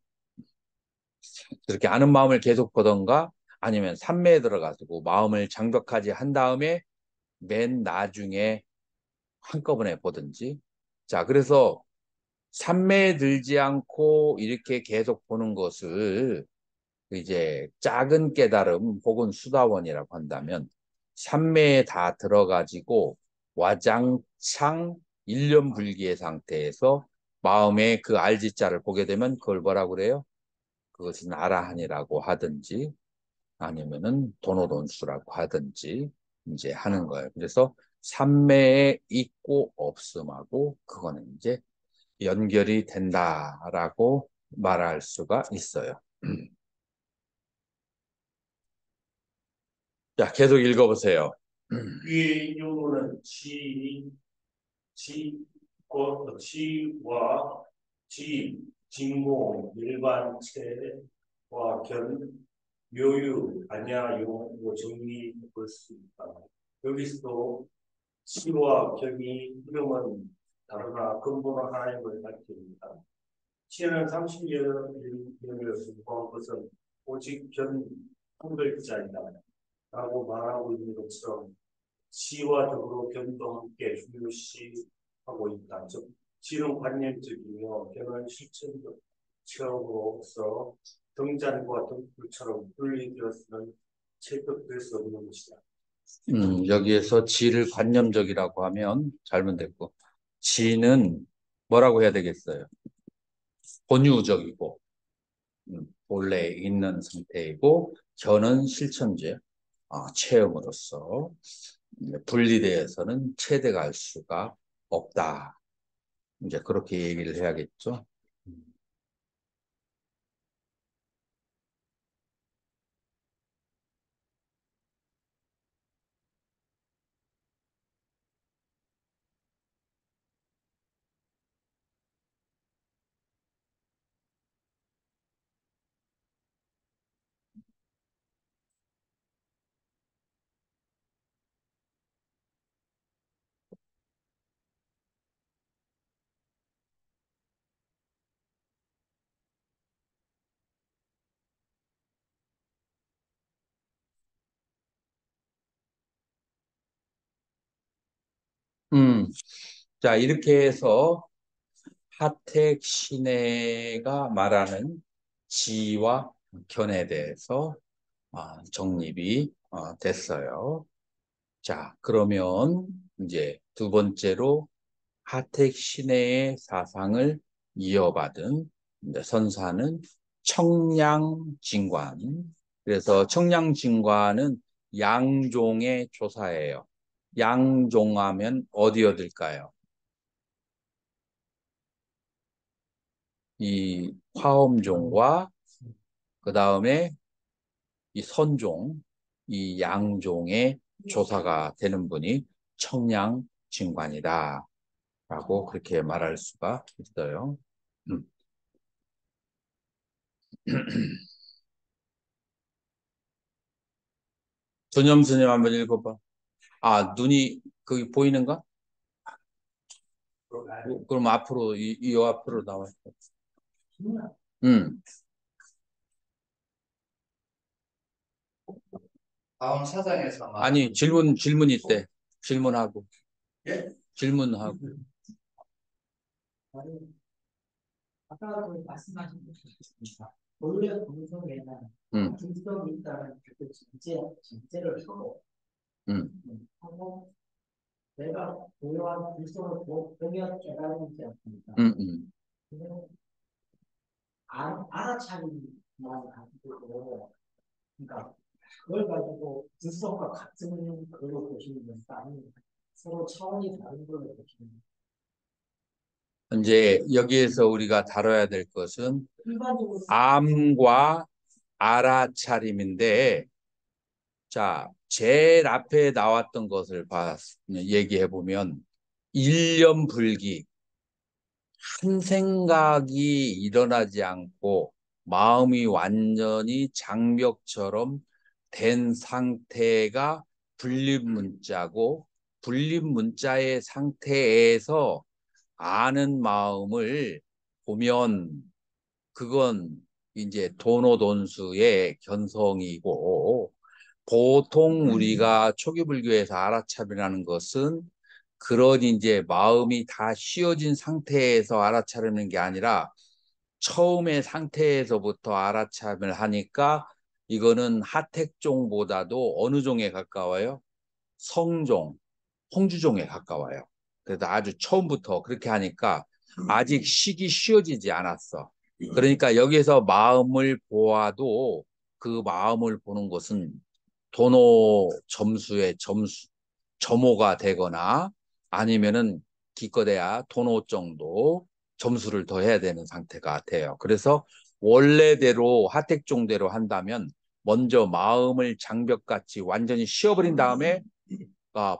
그렇게 아는 마음을 계속 보던가 아니면 삼매에 들어가지고 마음을 장벽하지 한 다음에 맨 나중에 한꺼번에 보든지. 자, 그래서 삼매에 들지 않고 이렇게 계속 보는 것을 이제 작은 깨달음 혹은 수다원이라고 한다면 삼매에 다 들어가지고 와장창 일념불기의 상태에서 마음의 그 알지자를 보게 되면 그걸 뭐라고 그래요? 그것은 아라한이라고 하든지 아니면은 도노돈수라고 하든지 이제 하는 거예요. 그래서 삼매에 있고 없음하고 그거는 이제 연결이 된다라고 말할 수가 있어요. 자, 계속 읽어보세요. 위의 유무는 지와 진공, 일반체와 묘유, 반야용, 정리 볼 수 있다. 여기서도 치와 견이 이름은 다르나 근본은 하나님을 밝힙니다. 치는 30년을 수고한 것은 오직 견 한 글자이다 라고 말하고 있는 것처럼 시와 더불어 견도 함께 중요시하고 있다. 즉 지는 관념적이며 견은 실천적으로서 등잔과 등불처럼 분리되어서는 체득될 수 없는 것이다. 여기에서 지를 관념적이라고 하면 잘못됐고, 지는 뭐라고 해야 되겠어요? 본유적이고, 본래 있는 상태이고, 견은 실천제, 체험으로서. 분리되어서는 체대갈 수가 없다. 이제 그렇게 얘기를 해야겠죠. 자, 이렇게 해서 하택 신해가 말하는 지와 견해에 대해서 정립이 됐어요. 자, 그러면 이제 두 번째로 하택 신해의 사상을 이어받은 이제 선사는 청량진관. 그래서 청량진관은 양종의 조사예요. 양종하면 어디 어딜까요? 이 화엄종과 그 다음에 이 선종, 이 양종의 조사가 되는 분이 청량진관이다. 라고 그렇게 말할 수가 있어요. 음. 전염스님 한번 읽어봐. 눈이 거기 보이는가? 그럼 앞으로 이 앞으로 나와. 음. 다음 사장에서 아니 질문 있대. 질문하고 예? 질문하고. 아까 말씀하신 것처럼 원래 방송에는 음. 중성이 있다는 그 전제를 하고 내가 고유한 불성을 보면 깨달은 게 없습니다. 알아차림만 가지고 그러니까 그걸 가지고 불성과 같은 걸로 보시는 것이 아니고 서로 차원이 다른 걸로 보시는 거예요. 이제 여기에서 우리가 다뤄야 될 것은 일반적으로 암과 알아차림인데, 자, 제일 앞에 나왔던 것을 얘기해 보면 일념불기, 한 생각이 일어나지 않고 마음이 완전히 장벽처럼 된 상태가 불립문자고, 불립문자의 상태에서 아는 마음을 보면 그건 이제 도노돈수의 견성이고, 보통 우리가 초기 불교에서 알아차림이라는 것은 그런 이제 마음이 다 쉬어진 상태에서 알아차리는 게 아니라 처음의 상태에서부터 알아차림을 하니까 이거는 하택종보다도 어느 종에 가까워요? 성종, 홍주종에 가까워요. 그래서 아주 처음부터 그렇게 하니까 아직 식이 쉬어지지 않았어. 그러니까 여기서 마음을 보아도 그 마음을 보는 것은 도노 점수의 점호가 되거나 아니면은 기껏해야 도노 정도 점수를 더 해야 되는 상태가 돼요. 그래서 원래대로 하택종대로 한다면 먼저 마음을 장벽같이 완전히 쉬어버린 다음에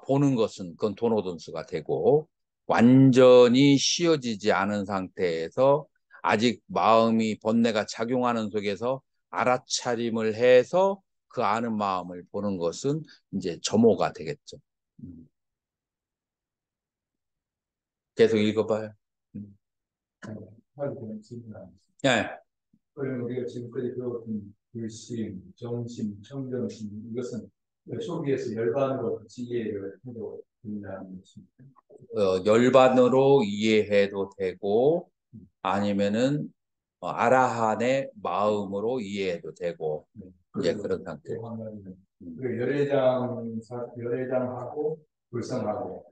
보는 것은 그건 도노돈수가 되고, 완전히 쉬어지지 않은 상태에서 아직 마음이 번뇌가 작용하는 속에서 알아차림을 해서 그 아는 마음을 보는 것은 이제 점호가 되겠죠. 계속 읽어봐요. 예. 그러면 우리가 지금까지 배웠던 불심, 정심, 청정심 이것은 초기에서 열반으로 같이 이해를 해도 된다는 것입니다. 열반으로 이해해도 되고 아니면은 아라한의 마음으로 이해해도 되고, 예, 그런 상태. 열애장하고 불성하고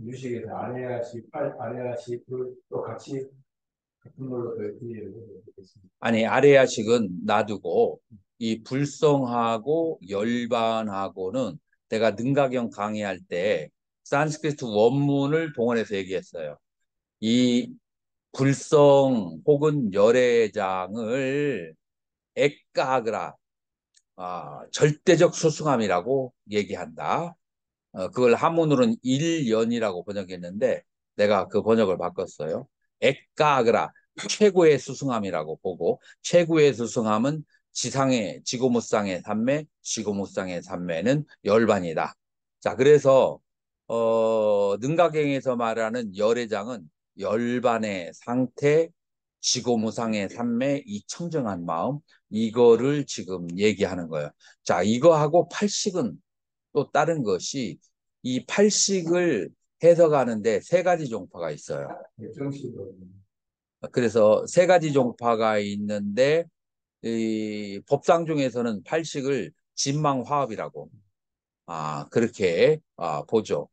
유식에서 아레아식 또 같이 같은 걸로 이해를 해도 되겠습니다. 아니, 아레아식은 놔두고 이 불성하고 열반하고는 내가 능가경 강의할 때 산스크리트 원문을 동원해서 얘기했어요. 이 불성 혹은 열애장을 액가하그라 절대적 수승함이라고 얘기한다. 그걸 한문으로는 일연이라고 번역했는데 내가 그 번역을 바꿨어요. 액가하그라 최고의 수승함이라고 보고 최고의 수승함은 지상의 지고무쌍의 삼매, 지고무쌍의 삼매는 열반이다. 자, 그래서 능가경에서 말하는 열애장은 열반의 상태, 지고무상의 삼매, 이 청정한 마음, 이거를 지금 얘기하는 거예요. 자, 이거하고 팔식은 또 다른 것이 이 팔식을 해석하는데 세 가지 종파가 있어요. 정식으로. 그래서 세 가지 종파가 있는데 이 법상 중에서는 팔식을 진망화합이라고 그렇게 보죠.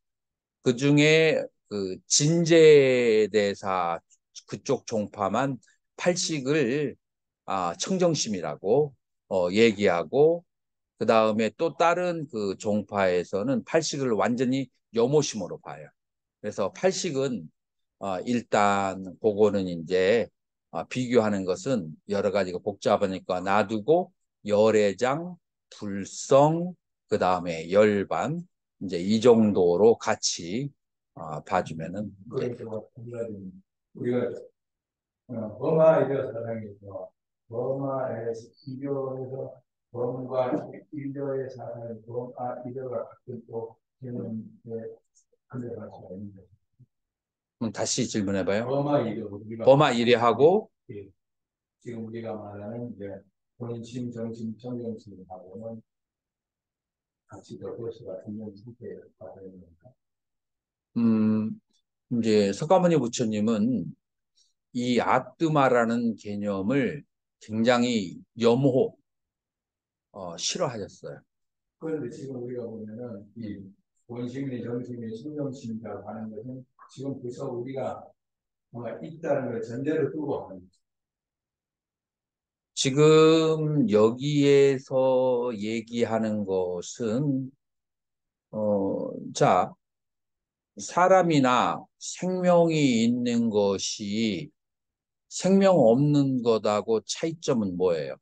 그 중에 그 진제대사 그쪽 종파만 팔식을 청정심이라고 얘기하고 그 다음에 또 다른 그 종파에서는 팔식을 완전히 염호심으로 봐요. 그래서 팔식은 일단 그거는 이제 비교하는 것은 여러 가지가 복잡하니까 놔두고 열애장, 불성, 그 다음에 열반 이제 이 정도로 같이 봐주면은 그래서 우리가 버마 이려 사상에서 버마에서 이려에서 범과 이려의 사상을 버마 이려가 같은 또 개념에 근대할 수가 있는데 다시 질문해봐요. 버마 이려 우리가 버마 이래하고 예, 지금 우리가 말하는 이제 본심, 정심, 청정심하고는 같이 덮어서가 있는 상태에 가야 됩니다. 음, 이제 석가모니 부처님은 이 아뜨마라는 개념을 굉장히 염호 싫어하셨어요. 그런데 지금 우리가 보면은 이 본심이, 정심이, 신정심이라고 하는 것은 지금 벌써 우리가 뭔가 있다는 걸 전제로 두고 하는 거죠. 지금 여기에서 얘기하는 것은 자, 사람이나 생명이 있는 것이 생명 없는 것하고 차이점은 뭐예요?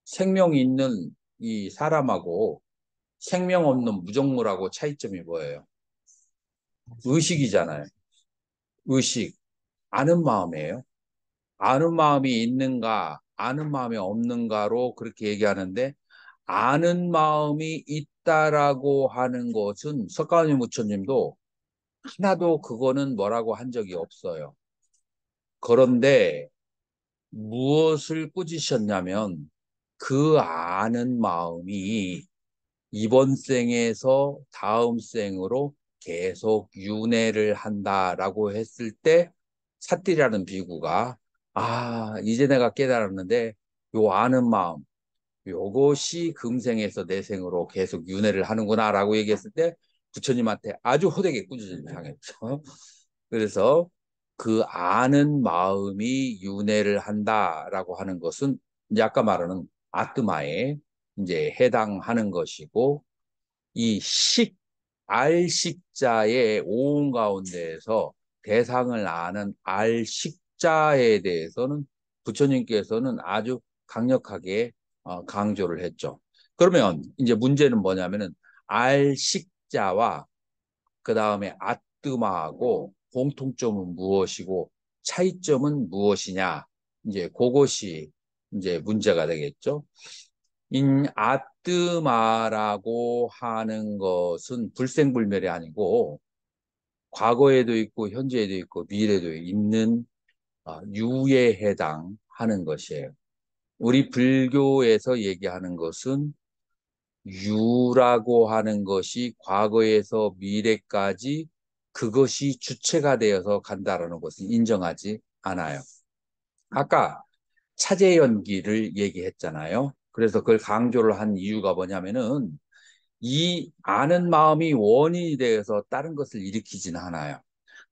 생명 있는 이 사람하고 생명 없는 무정물하고 차이점이 뭐예요? 의식이잖아요. 의식. 아는 마음이에요. 아는 마음이 있는가, 아는 마음이 없는가로 그렇게 얘기하는데 아는 마음이 있다라고 하는 것은 석가모니 부처님도 하나도 그거는 뭐라고 한 적이 없어요. 그런데 무엇을 꾸짖으셨냐면 그 아는 마음이 이번 생에서 다음 생으로 계속 윤회를 한다라고 했을 때 사띠라는 비구가 이제 내가 깨달았는데 요 아는 마음 요것이 금생에서 내생으로 계속 윤회를 하는구나라고 얘기했을 때 부처님한테 아주 호되게 꾸짖음을 당했죠. 그래서 그 아는 마음이 윤회를 한다라고 하는 것은 이제 아까 말하는 아트마에 이제 해당하는 것이고 이 알식자의 오온 가운데에서 대상을 아는 알식자에 대해서는 부처님께서는 아주 강력하게 강조를 했죠. 그러면 이제 문제는 뭐냐면은 알식자와 그 다음에 아뜨마하고 공통점은 무엇이고 차이점은 무엇이냐 이제 그것이 이제 문제가 되겠죠. 아뜨마라고 하는 것은 불생불멸이 아니고 과거에도 있고 현재에도 있고 미래에도 있는 유에 해당하는 것이에요. 우리 불교에서 얘기하는 것은 유라고 하는 것이 과거에서 미래까지 그것이 주체가 되어서 간다라는 것을 인정하지 않아요. 아까 차제연기를 얘기했잖아요. 그래서 그걸 강조를 한 이유가 뭐냐면은 이 아는 마음이 원인이 되어서 다른 것을 일으키지는 않아요.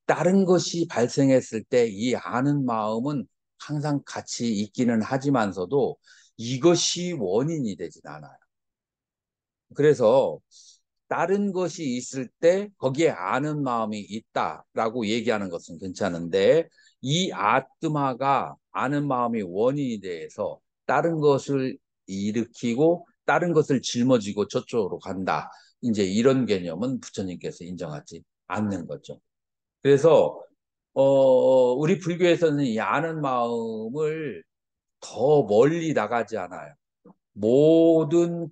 다른 것이 발생했을 때 이 아는 마음은 항상 같이 있기는 하지만서도 이것이 원인이 되진 않아요. 그래서 다른 것이 있을 때 거기에 아는 마음이 있다라고 얘기하는 것은 괜찮은데 이 아뜨마가 아는 마음이 원인이 돼서 다른 것을 일으키고 다른 것을 짊어지고 저쪽으로 간다. 이제 이런 개념은 부처님께서 인정하지 않는 거죠. 그래서 우리 불교에서는 이 아는 마음을 더 멀리 나가지 않아요. 모든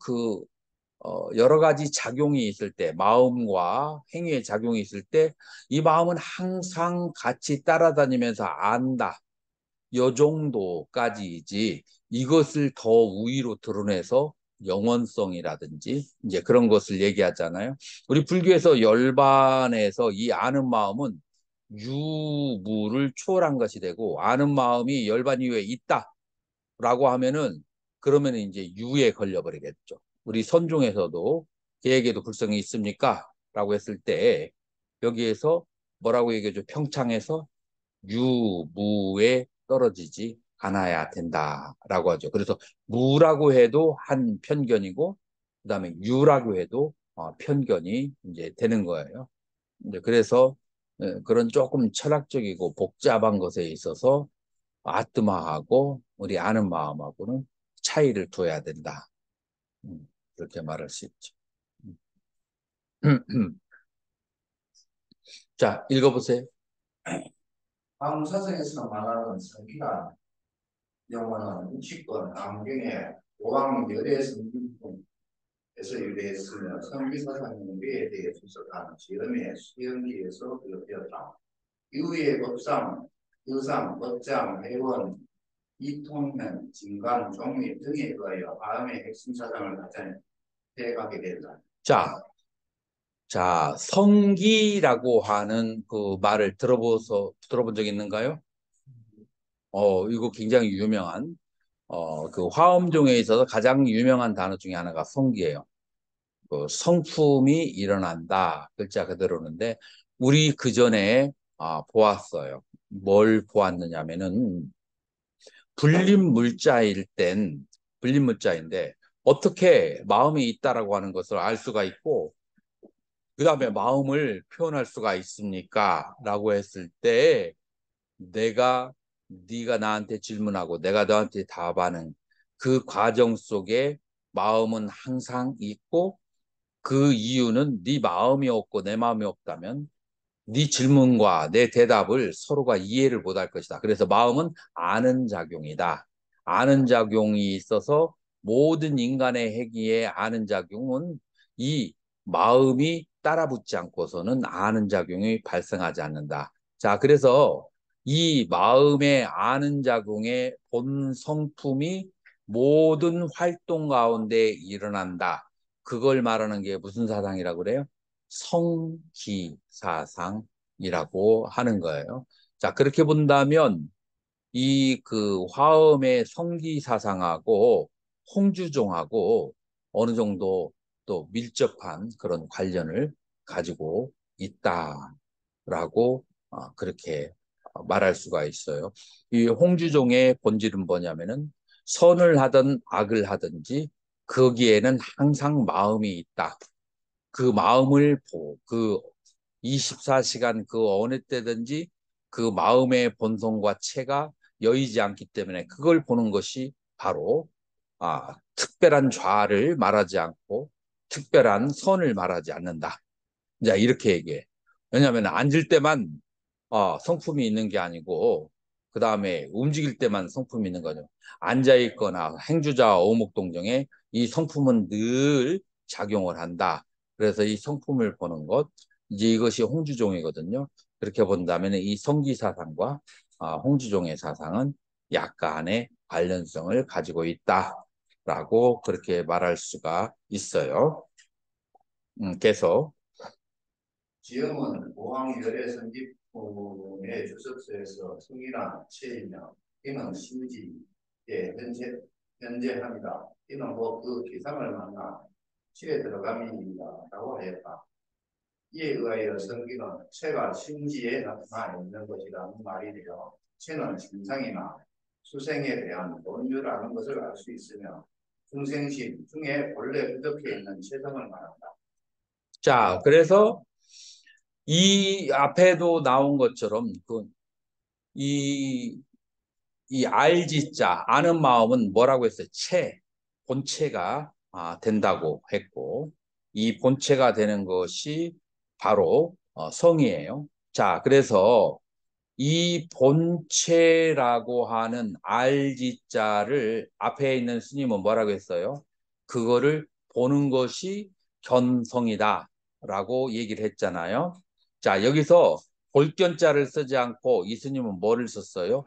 여러 가지 작용이 있을 때, 마음과 행위의 작용이 있을 때, 이 마음은 항상 같이 따라다니면서 안다. 요 정도까지이지, 이것을 더 우위로 드러내서 영원성이라든지, 이제 그런 것을 얘기하잖아요. 우리 불교에서 열반에서 이 아는 마음은 유무를 초월한 것이 되고, 아는 마음이 열반 이후에 있다. 라고 하면은 그러면 이제 유에 걸려버리겠죠. 우리 선종에서도 계에게도 불성이 있습니까? 라고 했을 때 여기에서 뭐라고 얘기해줘? 평창에서 유무에 떨어지지 않아야 된다라고 하죠. 그래서 무라고 해도 한 편견이고 그다음에 유라고 해도 편견이 이제 되는 거예요. 이제 그래서 그런 조금 철학적이고 복잡한 것에 있어서 아뜨마하고 우리 아는 마음하고는 차이를 둬야 된다. 그렇게 말할 수 있죠. 자, 읽어보세요. 다음 사성에서 말하는 성기가 영어는 우치권 안경의 오왕 열의 성기품에서 유래했으며 성기사상의 유래에 대해 분석한 지음의 수연기에서 비롯되었다. 이후의 법상, 의상, 법장, 회원, 이통면, 진관, 종립 등에 의하여 다음의 핵심 사상을 가져가게 된다. 자, 성기라고 하는 그 말을 들어본 적 있는가요? 이거 굉장히 유명한, 그 화엄종에 있어서 가장 유명한 단어 중에 하나가 성기예요. 그 성품이 일어난다. 글자 그대로는데, 우리 그 전에 보았어요. 뭘 보았느냐면은, 불림물자인데, 어떻게 마음이 있다라고 하는 것을 알 수가 있고, 그 다음에 마음을 표현할 수가 있습니까? 라고 했을 때 네가 나한테 질문하고 내가 너한테 답하는 그 과정 속에 마음은 항상 있고 그 이유는 네 마음이 없고 내 마음이 없다면 네 질문과 내 대답을 서로가 이해를 못할 것이다. 그래서 마음은 아는 작용이다. 아는 작용이 있어서 모든 인간의 행위에 아는 작용은 이 마음이 따라붙지 않고서는 아는 작용이 발생하지 않는다. 자, 그래서 이 마음의 아는 작용의 본 성품이 모든 활동 가운데 일어난다. 그걸 말하는 게 무슨 사상이라고 그래요? 성기사상이라고 하는 거예요. 자, 그렇게 본다면 이 그 화엄의 성기사상하고 홍주종하고 어느 정도 또 밀접한 그런 관련을 가지고 있다라고 그렇게 말할 수가 있어요. 이 홍주종의 본질은 뭐냐면은 선을 하든 악을 하든지 거기에는 항상 마음이 있다. 그 마음을 그 24시간 그 어느 때든지 그 마음의 본성과 체가 여의지 않기 때문에 그걸 보는 것이 바로 특별한 좌를 말하지 않고 특별한 선을 말하지 않는다. 자, 이렇게 얘기해. 왜냐하면 앉을 때만 성품이 있는 게 아니고 그 다음에 움직일 때만 성품이 있는 거죠. 앉아 있거나 행주자 어묵동정에 이 성품은 늘 작용을 한다. 그래서 이 성품을 보는 것, 이제 이것이 홍주종이거든요. 그렇게 본다면 이 성기사상과 홍주종의 사상은 약간의 관련성을 가지고 있다라고 그렇게 말할 수가 있어요. 계속. 지음은 보왕 열의 성기품의 주석서에서 성이란 체이며 이는 심지에 현재합니다. 이는 그 기상을 만나 체에 들어감이다 라고 하였다. 이에 의하여 성기는 체가 심지에 나타나 있는 것이라는 말이 되어 체는 심상이나 수생에 대한 본유라는 것을 알 수 있으며 중생심 중에 본래 그렇게 있는 체성을 말한다. 자, 그래서 이 앞에도 나온 것처럼 이, 이 알지자, 아는 마음은 뭐라고 했어요? 본체가 된다고 했고, 이 본체가 되는 것이 바로 성이에요. 자, 그래서 이 본체라고 하는 알지자를 앞에 있는 스님은 뭐라고 했어요? 그거를 보는 것이 견성이다라고 얘기를 했잖아요. 자, 여기서 볼견자를 쓰지 않고 이 스님은 뭐를 썼어요?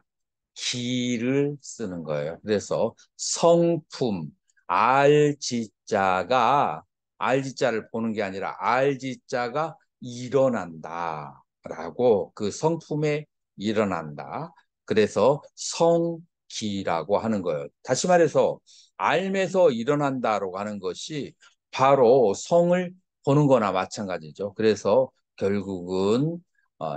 기를 쓰는 거예요. 그래서 성품, 알지자가 알지자를 보는 게 아니라 알지자가 일어난다라고 그 성품에 일어난다. 그래서 성기라고 하는 거예요. 다시 말해서 알면서 일어난다라고 하는 것이 바로 성을 보는 거나 마찬가지죠. 그래서 결국은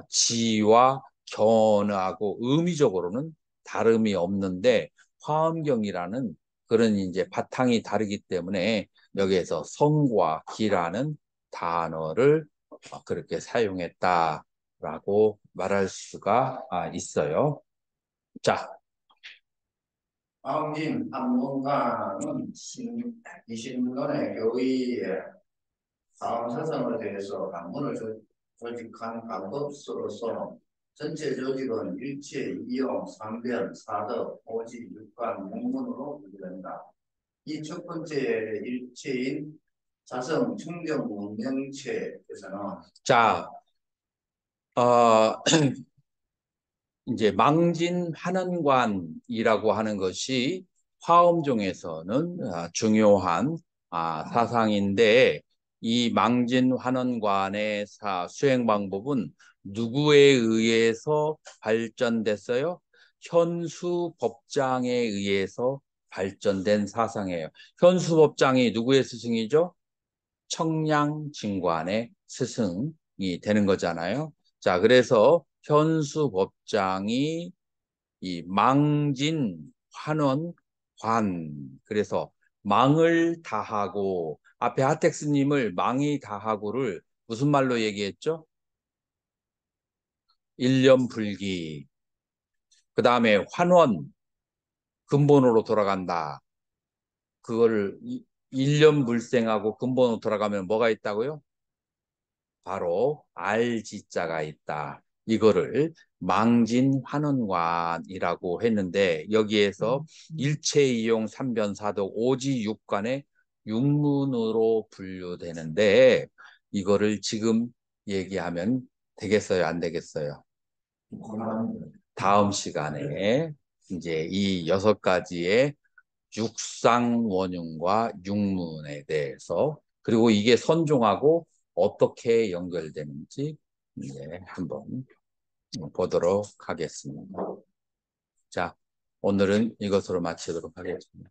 지와 견하고 의미적으로는 다름이 없는데 화엄경이라는 그런 이제 바탕이 다르기 때문에 여기에서 성과 기라는 단어를 그렇게 사용했다라고 말할 수가 있어요. 자, 마음진 한문가는 이신론의 교의에 다음 사상에 대해서 한문을 조직한 방법으로서 전체 조직은 일체, 이용, 삼변, 사덕, 오지, 육관, 목문으로 분류된다. 이 첫 번째 일체인 자성, 청정, 문명체에서는 자, 이제 망진환원관이라고 하는 것이 화엄종에서는 중요한 사상인데 이 망진환원관의 수행 방법은 누구에 의해서 발전됐어요? 현수법장에 의해서 발전된 사상이에요. 현수법장이 누구의 스승이죠? 청량진관의 스승이 되는 거잖아요. 자, 그래서 현수법장이 이 망진 환원 관 그래서 망을 다하고 앞에 하택스님을 망이 다하고를 무슨 말로 얘기했죠? 일념불기 그 다음에 환원 근본으로 돌아간다. 그거를 일념불생하고 근본으로 돌아가면 뭐가 있다고요? 바로 알지자가 있다. 이거를 망진환원관이라고 했는데 여기에서 일체이용 삼변사독 오지육관의 육문으로 분류되는데 이거를 지금 얘기하면 되겠어요? 안 되겠어요? 다음 시간에 이제 이 6가지의 육상원흉과 육문에 대해서 그리고 이게 선종하고 어떻게 연결되는지 이제 한번 보도록 하겠습니다. 자, 오늘은 이것으로 마치도록 하겠습니다.